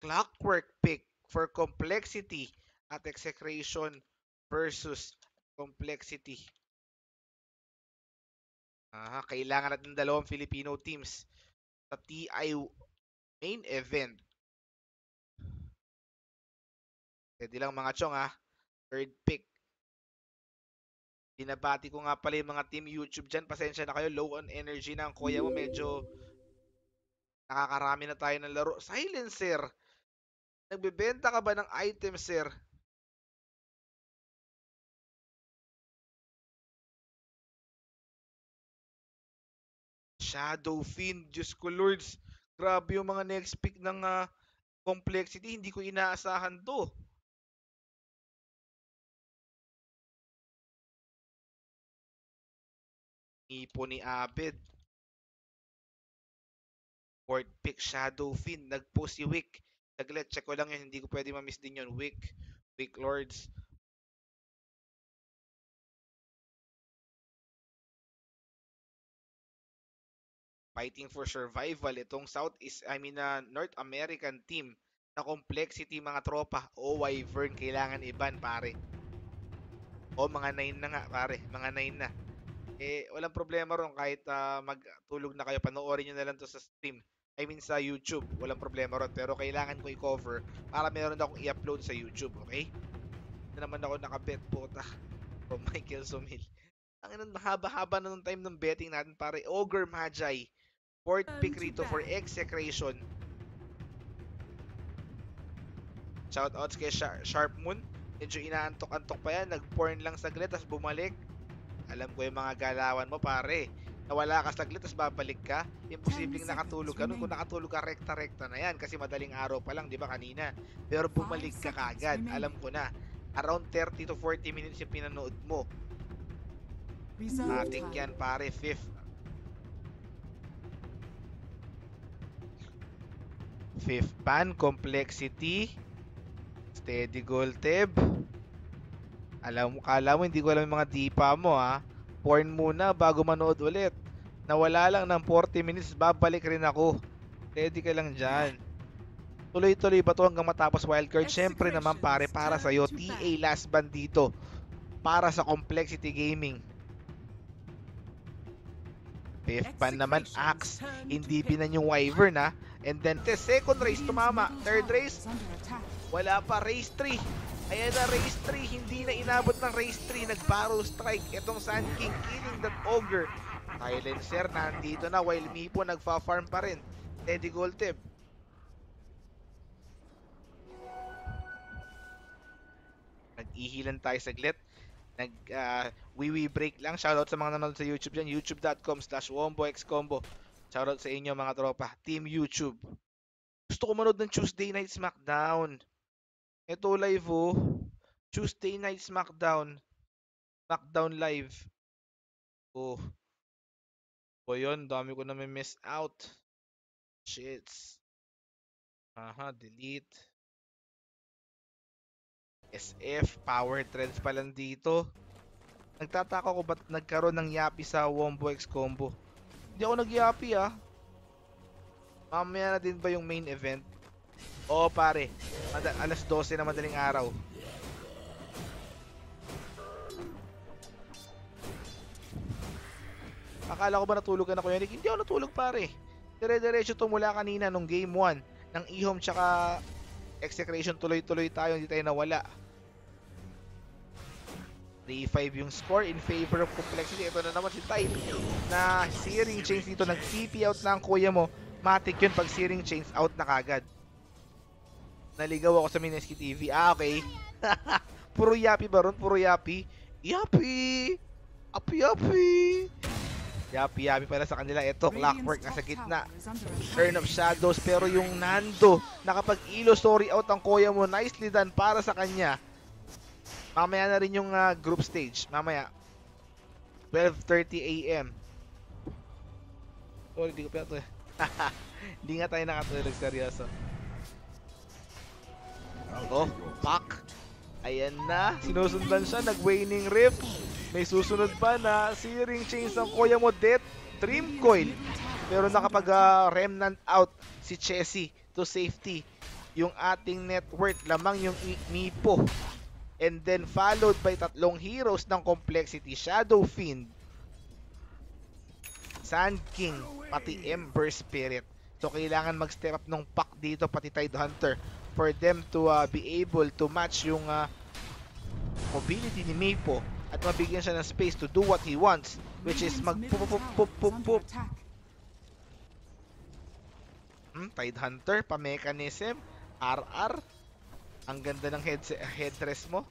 B: Clockwork pick for complexity at execration versus complexity. Kailangan natin dalawang Filipino teams sa TI main event. Pwede lang mga chong ha. Third pick. Binabati ko nga pala yung mga team YouTube dyan. Pasensya na kayo. Low on energy na ang kuya mo. Medyo nakakarami na tayo ng laro. Silencer. Nagbebenta ka ba ng item, sir? Shadow Fiend. Diyos ko, Lords. Grabe yung mga next pick ng complexity. Hindi ko inaasahan to. Ipo ni Abed. Fourth pick, Shadow Fiend. Nag-post si Wick. Saglit, check ko lang yun. Hindi ko pwede ma-miss din yun. Wick Lords. Fighting for survival. Itong North American team na complexity mga tropa. O Wyvern, kailangan iban pare. O mga 9 na nga pare. Mga 9 na. Walang problema ron kahit magtulog na kayo. Panoorin nyo na lang to sa stream. Sa YouTube. Walang problema ron. Pero kailangan ko i-cover para meron akong i-upload sa YouTube. Okay? Ito naman ako nakabet puta. From Michael Sumil. Ang mahaba-haba na nung time ng betting natin pare. Ogre Magi. Fourth pick rito for execration. Shoutouts kay Sharp Moon. Medyo inaantok-antok pa yan. Nag-porn lang saglit, tapos bumalik. Alam ko yung mga galawan mo, pare. Nawala ka saglit, tapos babalik ka. Imposibleng nakatulog ka. Kung nakatulog ka, rekta-rekta na yan. Kasi madaling araw pa lang, di ba, kanina. Pero bumalik ka kagad. Alam ko na. Around 30 to 40 minutes yung pinanood mo. Ating yan, pare. Fifth ban, complexity. Steady Golteb. Kala mo, hindi ko alam yung mga dipa mo ha. Porn muna bago manood ulit. Nawala lang ng 40 minutes, babalik rin ako. Steady ka lang dyan. Tuloy-tuloy ba to hanggang matapos wildcard? Siyempre naman pare, para sa'yo. TA last ban dito. Para sa Complexity Gaming. Fifth ban naman, Axe. Hindi binan yung Wyvern ha. And then, second race tumama. Third race, wala pa. Race 3. Ayan na, race 3. Hindi na inabot ng race 3. Nag-barrel strike. Itong Sand King killing that Ogre. Silencer nandito na while Mipo nagfa-farm pa rin. Teddy Golteb. Nag-ihilan tayo saglit. Nag-wiwi break lang. Shoutout sa mga nanonood sa YouTube dyan. youtube.com/womboxcombo. Shoutout sa inyo mga tropa. Team YouTube. Gusto ko manood ng Tuesday Night Smackdown. Ito live oh. Tuesday Night Smackdown. Smackdown live. Oh. O yun, dami ko na may miss out. Shits. Delete. SF, power trends pa lang dito. Nagtataka ko ba't nagkaroon ng yapi sa Wombo X Combo. Hindi ako nag-yapi ah. Mamaya na din ba yung main event? Oo pare, alas 12 na madaling araw. Akala ko ba natulog ka na Kuya Nick? Hindi ako natulog pare. Dire-diretso to mula kanina nung game 1 ng Ehome tsaka execration, tuloy-tuloy tayo, hindi tayo nawala. 3-5 yung score in favor of complexity. Ito na naman si Type na searing change dito. Nag-TP out na ang kuya mo. Matic yun pag Searing Chains out na kagad. Naligaw ako sa Mineski TV. Ah, okay. Puro yapi ba ron? Puro yapi? Yapi! Api-yapi! Yapi-yapi pala sa kanila. Ito, Clockwork nasa gitna. Turn of Shadows. Pero yung Nando, nakapag-ilo story out ang Koya mo. Nicely done para sa kanya. Mamaya na rin yung group stage. Mamaya. 12:30 AM. Sorry, di ko pa ito. Hindi nga tayo nakatulog, seryoso. Oh, Pak. Ayan na. Sinusundan siya. Nag-waning rift. May susunod pa na Searing Chains ng Koya mo. Death Dream Coil. Pero nakapag-remnant out si Chessy to safety. Yung ating net worth. Lamang yung Mipo. And then followed by tatlong heroes ng Complexity. Shadow Fiend, Sand King, pati Ember Spirit. So kailangan mag-step up ng pack dito, pati Tidehunter, for them to be able to match yung mobility ni Mipo at mabigyan siya ng space to do what he wants, which is mag-pup-pup-pup-pup. Tidehunter, pa-mechanism, RR. Ang ganda ng headrest mo.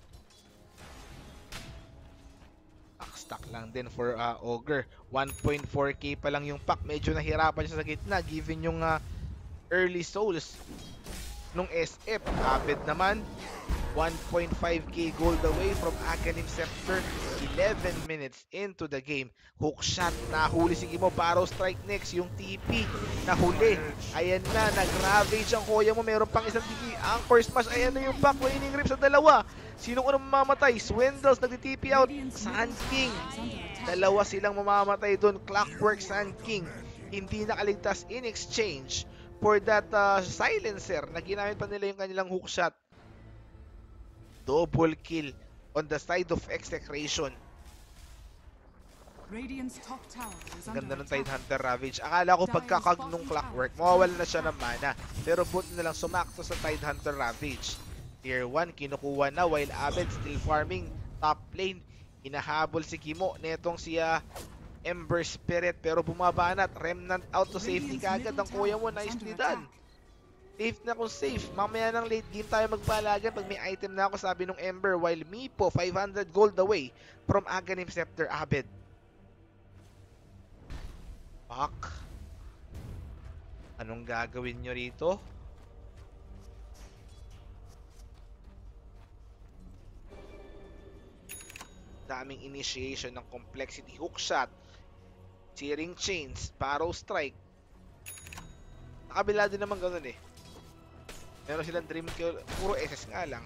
B: Backstack lang din for Ogre. 1.4k pa lang yung pack. Medyo nahirapan siya sa gitna given yung early souls nung SF. Abed naman 1.5k gold away from Aghanim Scepter. 11 minutes into the game. Hook shot, nahuli si Kimo. Barrow strike next, yung TP nahuli. Ayan na, nag-ravage ang Koya mo. Meron pang isang TP, Anchor Smash. Ayan na yung back, waning rip sa dalawa. Sinong unang mamamatay? Swindles nag-TP out. Sand King, dalawa silang mamamatay doon. Clockwork, Sand King, hindi nakaligtas in exchange for that silencer na ginamit pa nila yung kanilang hook shot. Double kill on the side of Execration. Ganda ng Tidehunter Ravage. Akala ko pagkakag nung Clockwork, mawawala na siya ng mana. Pero buti na lang sumakto sa Tidehunter Ravage. Tier 1 kinukuha na while Abed still farming top lane. Hinahabol si Kimo netong siya Ember Spirit, pero bumaba na at Remnant out to safety kagad ang Koya mo. Nicely done. Safe na kung safe. Mamaya ng late game tayo magpalagan pag may item na ako, sabi nung Ember, while Mipo 500 gold away from Aghanim Scepter. Abed, fuck, anong gagawin nyo rito? Daming initiation ng Complexity. Hookshot, Searing Chains, Barrow Strike. Nakabila din naman ganun eh. Meron silang Dream Kill, puro SS nga lang.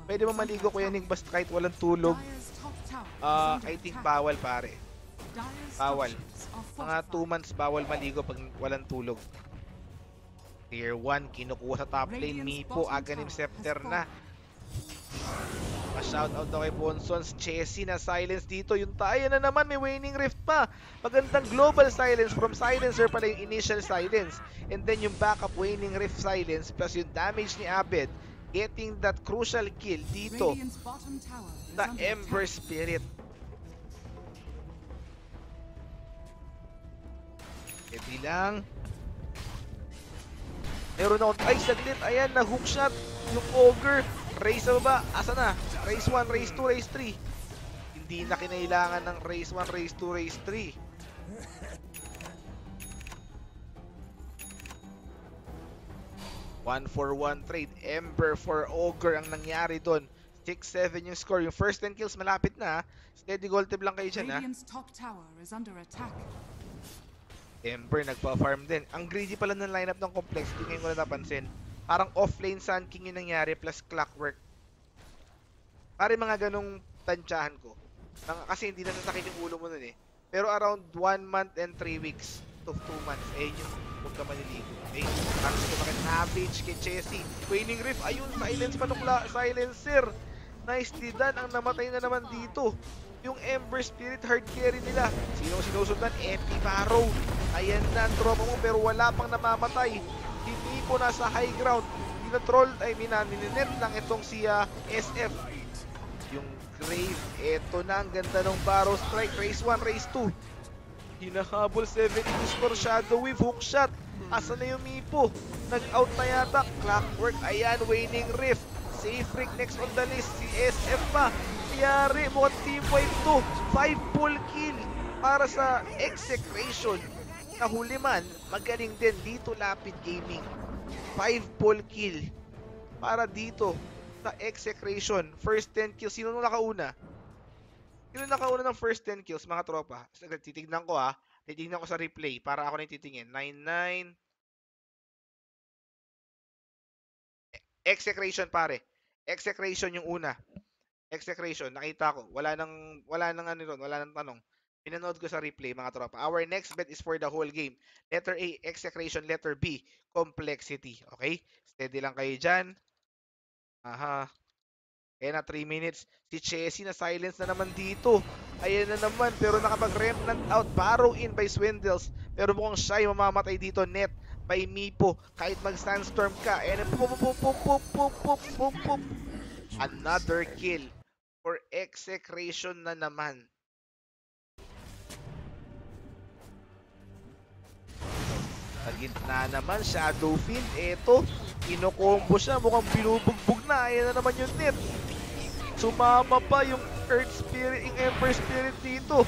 B: Pwede mo maligo Kuya Nick basta kahit walang tulog. I think bawal pare. Bawal. Mga 2 months bawal maligo pag walang tulog. Tier 1 kinukuha sa top lane. Mipo, Aghanim Scepter na. Pa-shoutout daw kay Bonsons. Chessy na silence dito. Yung tayo na naman, may waning rift pa. Magandang global silence from silencer pala yung initial silence. And then yung backup waning rift silence plus yung damage ni Abed getting that crucial kill dito sa Ember Spirit. Edi lang. Meron ako. Ay, saglit. Ayan, nag-hook shot yung Ogre. Race sa baba. Asa na? Race 1, Race 2, Race 3. Hindi na kinailangan ng Race 1, Race 2, Race 3. One for one trade. Ember for Ogre ang nangyari doon. 6-7 yung score. Yung first 10 kills malapit na. Steady gold tip lang kayo dyan, ha? Ember nagpa-farm din. Ang greedy pala ng lineup ng Complexity, ngayon ko na napansin. Parang offlane Sand King yung nangyari plus Clockwork. Pare mga ganong tansyahan ko. Kasi hindi na nasakit yung ulo mo nun eh. Pero around 1 month and 3 weeks to 2 months, eh yung huwag ka maniligo. Okay? Tapos kumakin Ravage kay Chessy. Waning Rift, ayun, silence panukla, silencer. Nicely done, ang namatay na naman dito. Yung Ember Spirit hard carry nila. Sinong sinusundan? Epi Barrow. Ayan na ang tropa mo pero wala pang namamatay. Hindi po nasa high ground. Ninet lang itong si SF. Yung Grave. Eto na, ang ganda ng Barrow Strike. Race 1, Race 2. Hinahabol 72 score. Shadow Wave, hook shot. Asa na yung Mipo? Nag-out na yata. Clockwork, ayan, Waning Rift. Safe Freak next on the list. Si SF pa. Yari, mukhang team wipe to. 5 full kill para sa Execration. Nahuli man, magaling din dito Lapid Gaming. 5 full kill para dito sa Execration. First 10 kills. Sino nung nakauna? Sino nakauna ng first 10 kills, mga tropa? Titignan ko ha. Titignan ko sa replay para ako na titingin. 9-9. Execration pare. Execration yung una. Execration, nakita ko. Wala nang ano ron, wala nang tanong. Pinanood ko sa replay, mga tropa. Our next bet is for the whole game. Letter A, Execration. Letter B, Complexity. Okay? Steady lang kayo dyan. Aha. Kaya na 3 minutes. Si Chessy na silence na naman dito. Ayan na naman, pero nakapag-remnant out. Barrow in by Swindles. Pero mukhang siya yung mamamatay dito. Net by Mipo. Kahit mag-sandstorm ka. Ayan, pop. Another kill for Execration na naman. Sa gitna naman, Shadow Fiend. Eto, ino-combo siya. Mukhang binubugbog na. Ayan na naman yung net. Sumama pa yung Earth Spirit, yung Ember Spirit dito.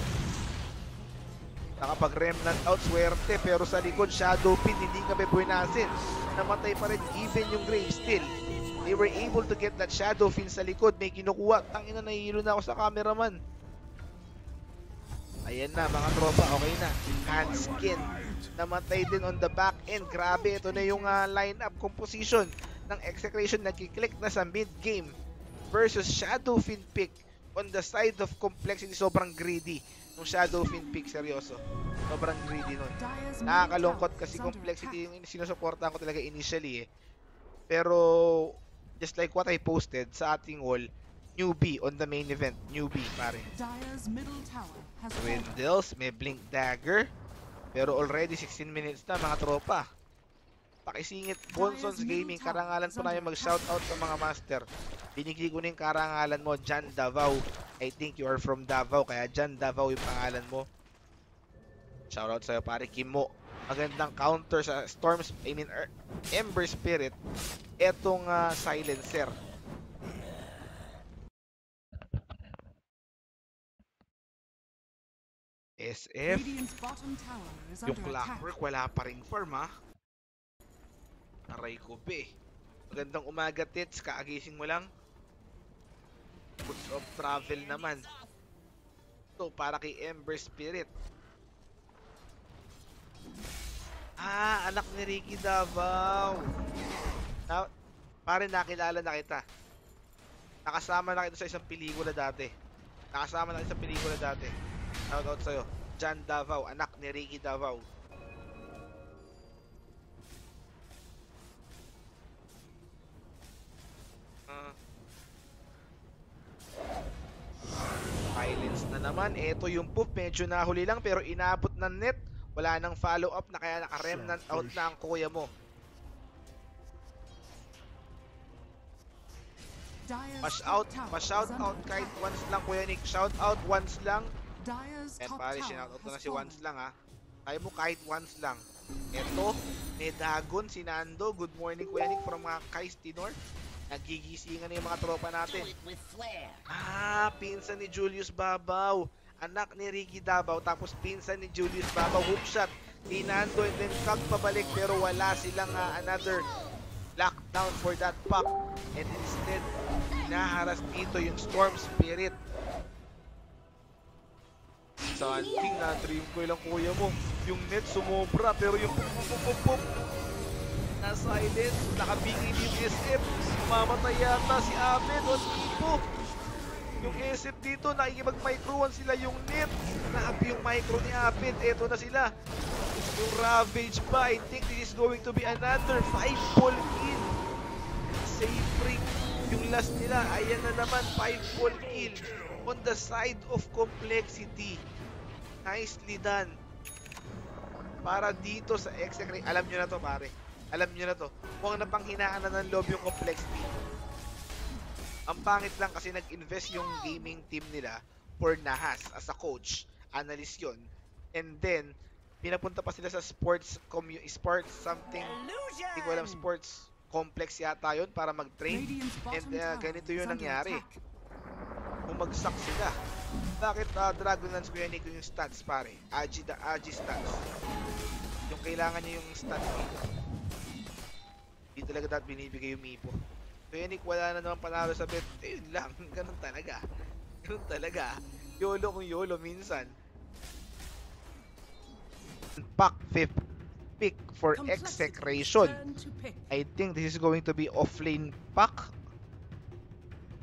B: Nakapag-remnant out, swerte. Pero sa likod, Shadow Fiend, hindi ka bebuenasin. Namatay pa rin even yung Grave Still. They were able to get that Shadow Fiend sa likod. May kinukuha. Tangina, nahihilo na ako sa cameraman. Ayan na, mga tropa. Okay na. Handskin. Namatay din on the back end. Grabe, ito na yung lineup composition ng Execration. Nagkiklik na sa mid-game versus Shadow Fiend pick. On the side of Complexity, sobrang greedy ng Shadow Fiend pick. Seryoso. Sobrang greedy nun. Nakakalungkot kasi Complexity yung sinusuportahan ko talaga initially eh. Pero just like what I posted sa ating wall, newbie on the main event. Newbie, pare. Swindles, may Blink Dagger. Pero already 16 minutes na, mga tropa. Pakisingit, Bonsons Gaming. Karangalan po namin mag-shoutout sa mga master. Binigay ko na yung karangalan mo, Jan Davao. I think you are from Davao, kaya Jan Davao yung pangalan mo. Shoutout sa'yo, pare. Kimo. Magandang counter sa Ember Spirit. Etong silencer. SF. Yung Clockwork, wala pa ring farm ha. Aray ko be. Magandang umaga, Tits. Kaagising mo lang. Goods of Travel naman. Ito, para kay Ember Spirit. Anak ni Ricky Davao. Pare, nakilala na kita. Nakasama na kita sa isang pelikula dati. Shoutout sa'yo. Jan Davao, anak ni Ricky Davao. Silence na naman. Ito yung poof. Medyo nahuli lang pero inabot ng net. Wala nang follow up na kaya naka-remnant out na ang kuya mo. Pa-shout out kahit once lang, Kuya Nick. Shout out once lang. And pare, shout out na si once lang ha. Tayo mo kahit once lang. Eto, may Dagon, si Nando. Good morning, Kuya Nick, from Kais Tinor. Nagigisingan na yung mga tropa natin. Pinsan ni Julius Babaw. Anak ni Ricky Davao, tapos pinsan ni Julius Babaw. Hook shot ni Nando and then cut pabalik, pero wala silang another lockdown for that pop. And instead, hinaharas dito yung Storm Spirit. Santing, na-dream ko ilang kuya mo. Yung net sumobra, pero yung pop na-silence, nakabigay yung SF. Mamatay yata si Abed o Tipo. Yung SF dito, nakikipag-micro-1 sila yung net. Nahabi yung micro ni Abed. Eto na sila. Yung Ravage pa. I think this is going to be another 5-ball kill. Safe Freak. Yung last nila, ayan na naman, 5-ball kill. On the side of Complexity. Nicely done. Para dito sa Execration. Alam nyo na to, pare. Alam nyo na to. Mukhang napanghinaan na ng loob yung Complexity. Ang pangit lang kasi nag-invest yung gaming team nila for Nahas as a coach, analyst yun. And then, pinapunta pa sila sa sports something, hindi ko alam, sports complex yata yun para mag-train.
A: Radiant's
B: And
A: bottom tower
B: ganito
A: is
B: yung
A: under
B: nangyari.
A: attack.
B: Bumagsak sila. Bakit Dragonlance Kuya Nico yung stats pare? Agi stats. Yung kailangan niya yung stats dito. Hindi talaga dapat binibigay yung Mipo. Kuya Nick, wala na naman panalo sa bet. Yun lang, ganun talaga. Ganun talaga. YOLO kung YOLO minsan. Pack 5th pick for Execration.
A: Turn to pick.
B: I think this is going to be offlane pack.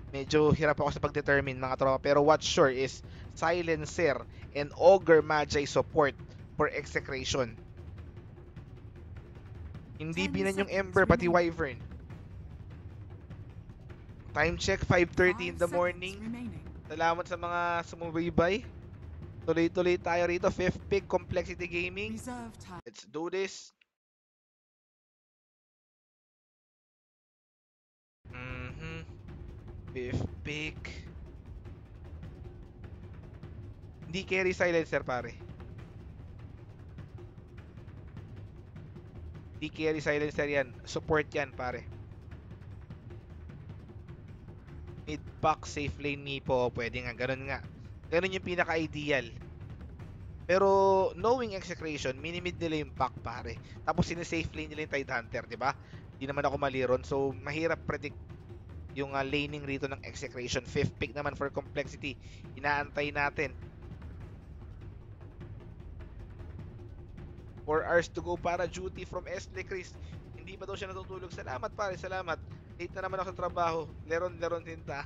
B: Medyo hirap ako sa pag-determine mga tropa. Pero what's sure is Silencer and Ogre Magi support for Execration. Hindi
A: 10
B: binan yung
A: seconds
B: Ember, pati
A: remaining.
B: Wyvern. Time check, 5:30 in
A: 5
B: the
A: seconds
B: morning.
A: remaining.
B: Salamat sa mga sumubaybay. Tuloy-tuloy tayo rito. 5th pick, Complexity Gaming.
A: Reserve time.
B: Let's do this. Fifth pick. Hindi carry Silencer pare. Hindi carry Silencer yan. Support yan pare. Mid pack, safe lane Mipo. Pwede nga, ganun nga. Ganun yung pinaka-ideal. Pero knowing Execration, minimid nila yung pack pare. Tapos sine-safe lane nila yung Tidehunter, di ba? Hindi naman ako mali ron. So mahirap predict yung laning rito ng Execration. 5th pick naman for Complexity. Inaantay natin. 4 hours to go para duty from Esle Chris. Hindi pa daw siya natutulog. Salamat pare, salamat. Late na naman ako sa trabaho. Leron tinta.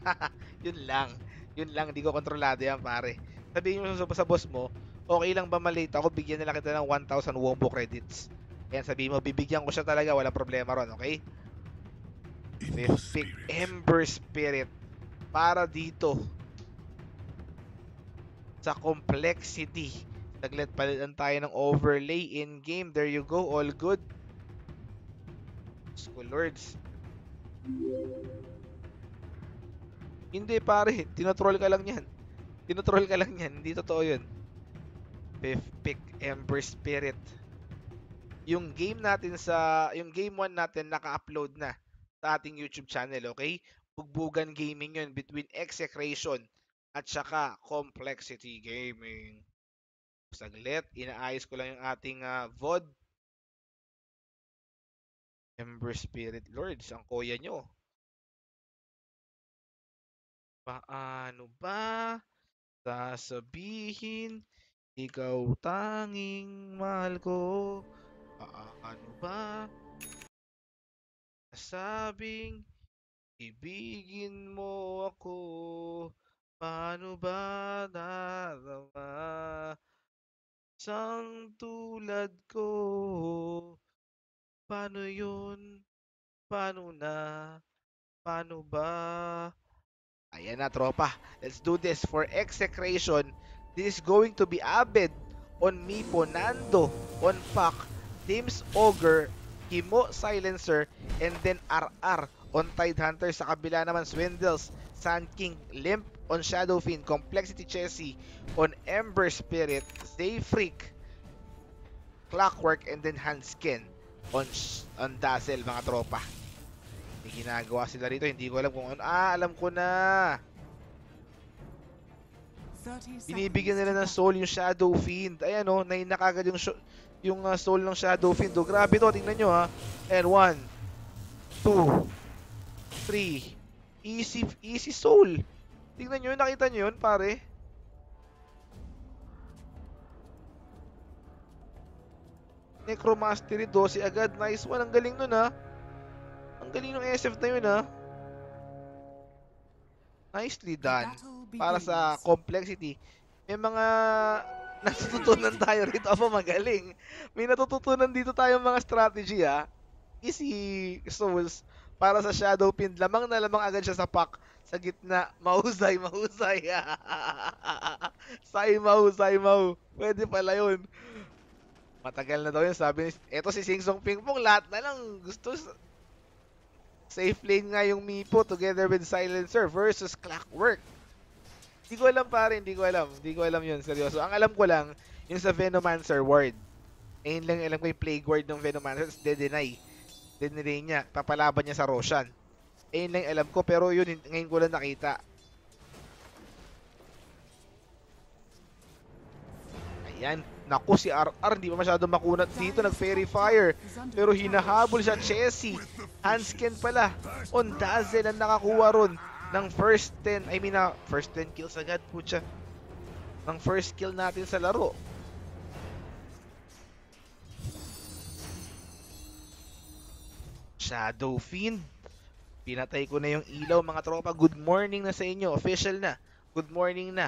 B: Yun lang. Yun lang, hindi ko kontrolado yan pare. Sabihin mo sa boss mo, okay lang ba malate ako? Bigyan nila kita ng 1,000 Wombo credits. Ayan, sabihin mo, bibigyan ko siya talaga. Walang problema ron, okay? 5th pick, Ember Spirit. Para dito sa Complexity. Saglit, palitan tayo ng overlay in-game. There you go, all good. School Lords. Hindi pare, tinotroll ka lang yan. Tinotroll ka lang yan, hindi totoo yun. 5th pick, Ember Spirit. Yung game 1 natin naka-upload na sa ating YouTube channel, okay? Bugbugan Gaming yun, between Execration at saka Complexity Gaming. Saglit, inaayos ko lang yung ating VOD. Ember Spirit Lords, ang kuya nyo. Paano ba sasabihin ikaw tanging mahal ko? Paano ba sabing ibigin mo ako? Paano ba darama isang tulad ko? Paano yun? Paano na? Paano ba? Ayan na tropa. Let's do this for Execration. This is going to be Abed on Mipo, Nando on Pac, James Ogre, Kimo Silencer, and then RR on Tidehunter. Sa kabila naman Swindles, Sand King, Limp on Shadowfiend, Complexity Chessy on Ember Spirit, Zayfreak, Clockwork, and then Hanskin on Dazzle mga tropa. May ginagawa sila rito, hindi ko alam kung ano. Alam ko na.
A: 30
B: Binibigyan
A: seconds
B: nila
A: to
B: ng
A: go.
B: soul yung Shadow Fiend. Ayan o, nahin na kagad yung soul ng Shadow Fiend. O, grabe to, tingnan nyo ha. And 1, 2, 3. Easy soul. Tingnan nyo, nakita nyo yun pare. Necromastery 12 agad. Nice one, ang galing nun ha. Ang galing ng SF na yun ha. Nicely done. Para sa Complexity. May mga natututunan tayo rito. Aba, magaling. May natututunan dito tayong mga strategy ha. Easy souls para sa Shadowfiend. Lamang na lamang agad siya sa pack. Sa gitna. Mahusay. Saimaw. Pwede pala yun. Matagal na daw yun. Sabi ni, eto si Singsong Pingpong, lahat na lang gusto Safe lane nga yung Mipo together with Silencer versus Clockwork. Hindi ko alam pare, hindi ko alam. Hindi ko alam yun, seryoso. Ang alam ko lang, yung sa Venomancer ward. Ayun lang alam ko yung Plague Ward ng Venomancer, de-deny. Dinelay niya, papalaban niya sa Roshan. Ayun lang alam ko, pero yun, ngayon ko lang nakita. Ayan, naku si RR, hindi pa masyado makunat dito, nag-Fairy Fire. Pero hinahabol siya, Chessy. Handscan pala. On Dazzle ang nakakuha ron ng first 10, first 10 kills agad, putya. Ng first kill natin sa laro. Shadow Fiend. Pinatay ko na yung ilaw mga tropa. Good morning na sa inyo. Official na. Good morning na.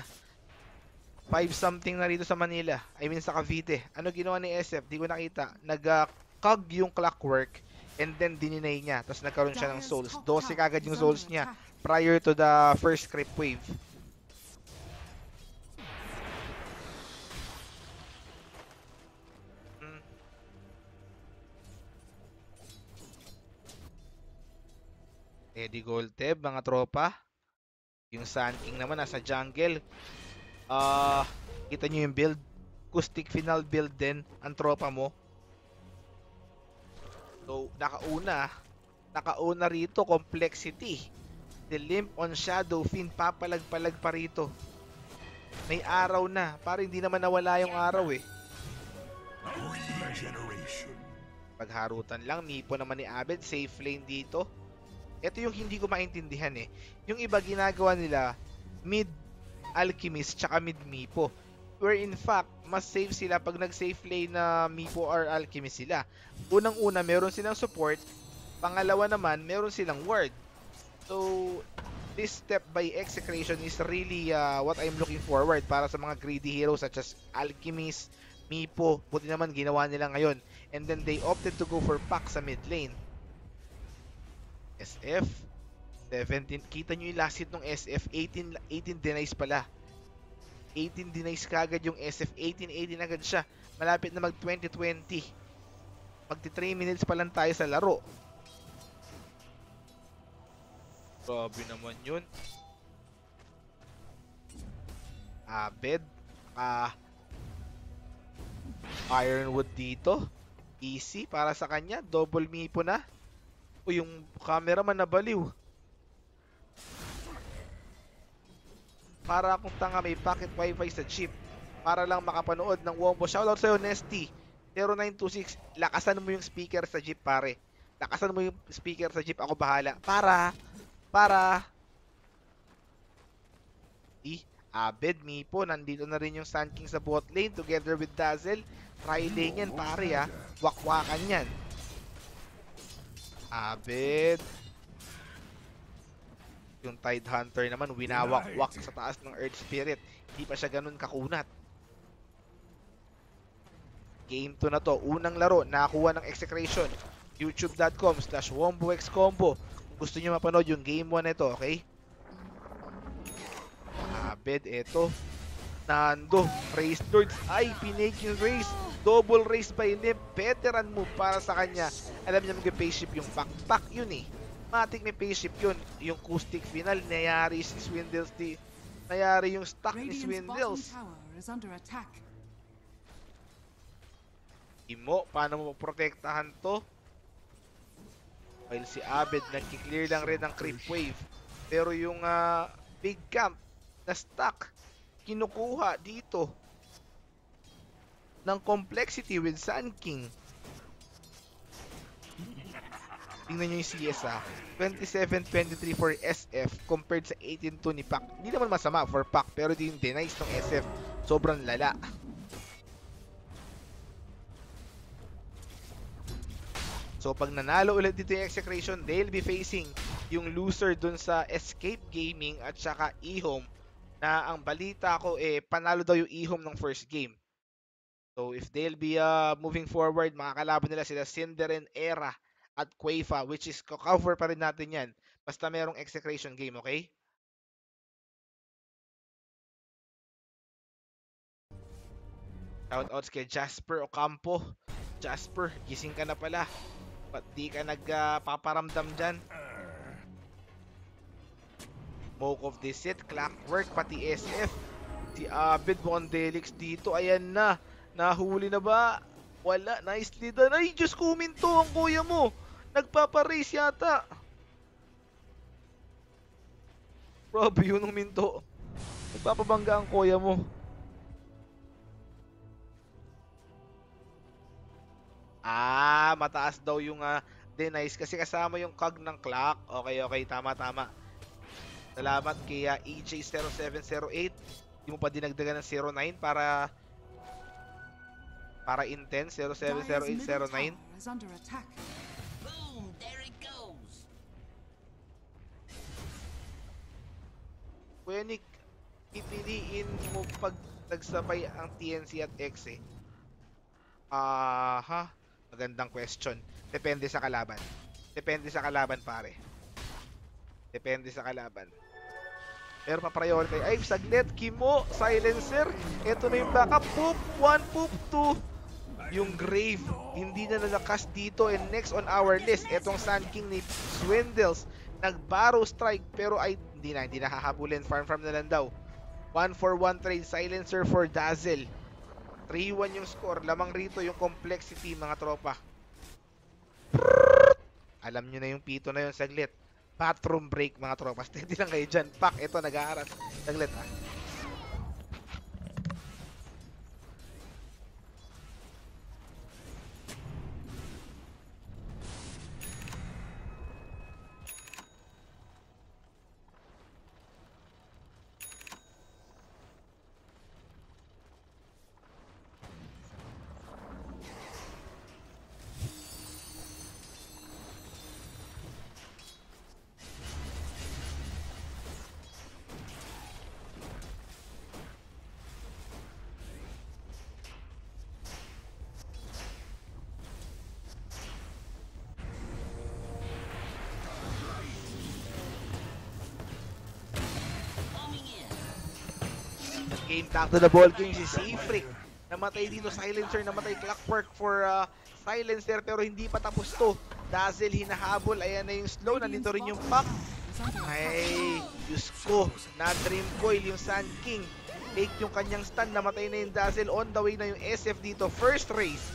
B: 5 something na rito sa Manila. I mean sa Cavite. Ano ginawa ni SF? Di ko nakita. Nag-cog yung Clockwork and then dininay niya. Tapos nagkaroon siya ng souls. 12 kagad yung souls niya prior to the first creep wave. Eddie Golteb, mga tropa. Yung Sand King naman nasa jungle. Kita nyo yung build. Acoustic final build din ang tropa mo. So, nakauna rito, complexity. The limp on Shadow Fiend, papalag-palag pa rito. May araw na, parang hindi naman nawala yung araw eh. Pagharutan lang, Mipo naman ni Abed, safe lane dito. Ito yung hindi ko maintindihan eh. Yung iba ginagawa nila, mid Alchemist tsaka mid Mipo. Where in fact, mas safe sila pag nag-safe lane na Mipo or Alchemist sila. Unang-una, meron silang support. Pangalawa naman, meron silang ward. So, this step by execration is really what I'm looking forward para sa mga greedy heroes such as Alchemist, Mipo. Buti naman ginawa nila ngayon. And then they opted to go for Pac sa mid lane. SF 17, kita nyo yung last hit ng SF, 18 denies pala. 18 denies kagad yung SF, 18 agad siya. Malapit na mag 2020. Magti 3 minutes pa lang tayo sa laro. Grabe naman yun. Abed, Ironwood dito. Easy para sa kanya, double Mipo na. O yung cameraman na baliw. Para akong tanga, may pocket wifi sa jeep para lang makapanood ng Wombo. Shoutout sa'yo, Nesty 0926. Lakasan mo yung speaker sa jeep, pare. Lakasan mo yung speaker sa jeep, ako bahala. Para Abed, Mipo, nandito na rin yung Sand King sa bot lane together with Dazzle. Try lane yan, pare ha. Wakwakan yan. Abed. Yung Tide Hunter naman, winawak-wak sa taas ng Earth Spirit. Hindi pa siya ganun kakunat. Game 2 na to. Unang laro, nakakuha ng execration. youtube.com/womboxcombo. Kung gusto nyo mapanood yung game 1 nito, okay? Abed, eto. Nando, race lords. Ay, pinake yung race. Double race by Limp. Veteran move para sa kanya. Alam niya mag-pace shift yung pack yun eh. Matik may pace shift yun. Yung acoustic final, nayari si Swindles. Nayari yung stock ni Swindles. Imo, paano mo protektahan to? While si Abed, nagki-clear lang rin ng creep wave. Pero yung big camp na stock, kinukuha dito ng complexity with Sand King. Tingnan nyo yung CS 27-23 for SF compared sa 18-2 ni Pac. Hindi naman masama for Pac, pero yung denies ng SF sobrang lala. So pag nanalo ulit dito yung execration, they'll be facing yung loser dun sa Escape Gaming at saka eHome, na ang balita ko panalo daw yung eHome ng first game. So if they'll be moving forward, makakalaban nila sila Sinderen, Era at Quafa, which is cover pa rin natin yan basta merong execration game, okay? Shoutouts kay Jasper Ocampo. Jasper, gising ka na pala. Ba't di ka nagpaparamdam dyan? Smoke of Deceit, Clockwork, pati SF. Si Abed Mondelix dito, ayan na. Nahuli na ba? Wala, nicely done. Ay, Diyos ko, huminto ang kuya mo. Nagpaparace yata. Grabe yun, huminto. Nagpapabangga ang kuya mo. Mataas daw yung denies kasi kasama yung cog ng clock. Okay, tama. Salamat kay EJ0708. Hindi mo pa dinagdagan ng 09 para intense.
A: Dire's
B: 070809.
A: middle tower is under attack.
C: Boom! There it goes!
B: Kuya Nick, pipiliin mo pag nagsabay ang TNC at X eh. Magandang question. Depende sa kalaban. Pare. Depende sa kalaban. Pero pa-priority. Ay, saglit. Kimo, silencer. Ito na yung backup. Poop 1, poop 2. Yung grave, hindi na nalakas dito. And next on our list, etong Sand King ni Swindles. Nag-barrow strike. Pero ay, hindi na hahabulin. Farm na lang daw. 1-for-1 trade. Silencer for Dazzle. 3-1 yung score. Lamang rito yung complexity, mga tropa. Alam nyo na yung pito na yun, saglit. Bathroom break, mga tropa. Steady lang kayo dyan. Pak, ito, nag-aaras. Saglit,
C: Coming in!
B: Game back to the ball game si Seafrick. Namatay dito, silencer, namatay Clockwork for silencer pero hindi pa tapos to. Dazzle hinahabol, ayan na yung slow, nandito rin yung pack. Ay, Diyos ko, na Dream Coil yung Sand King. Take yung kanyang stun, namatay na yung Dazzle, on the way na yung SF dito. First race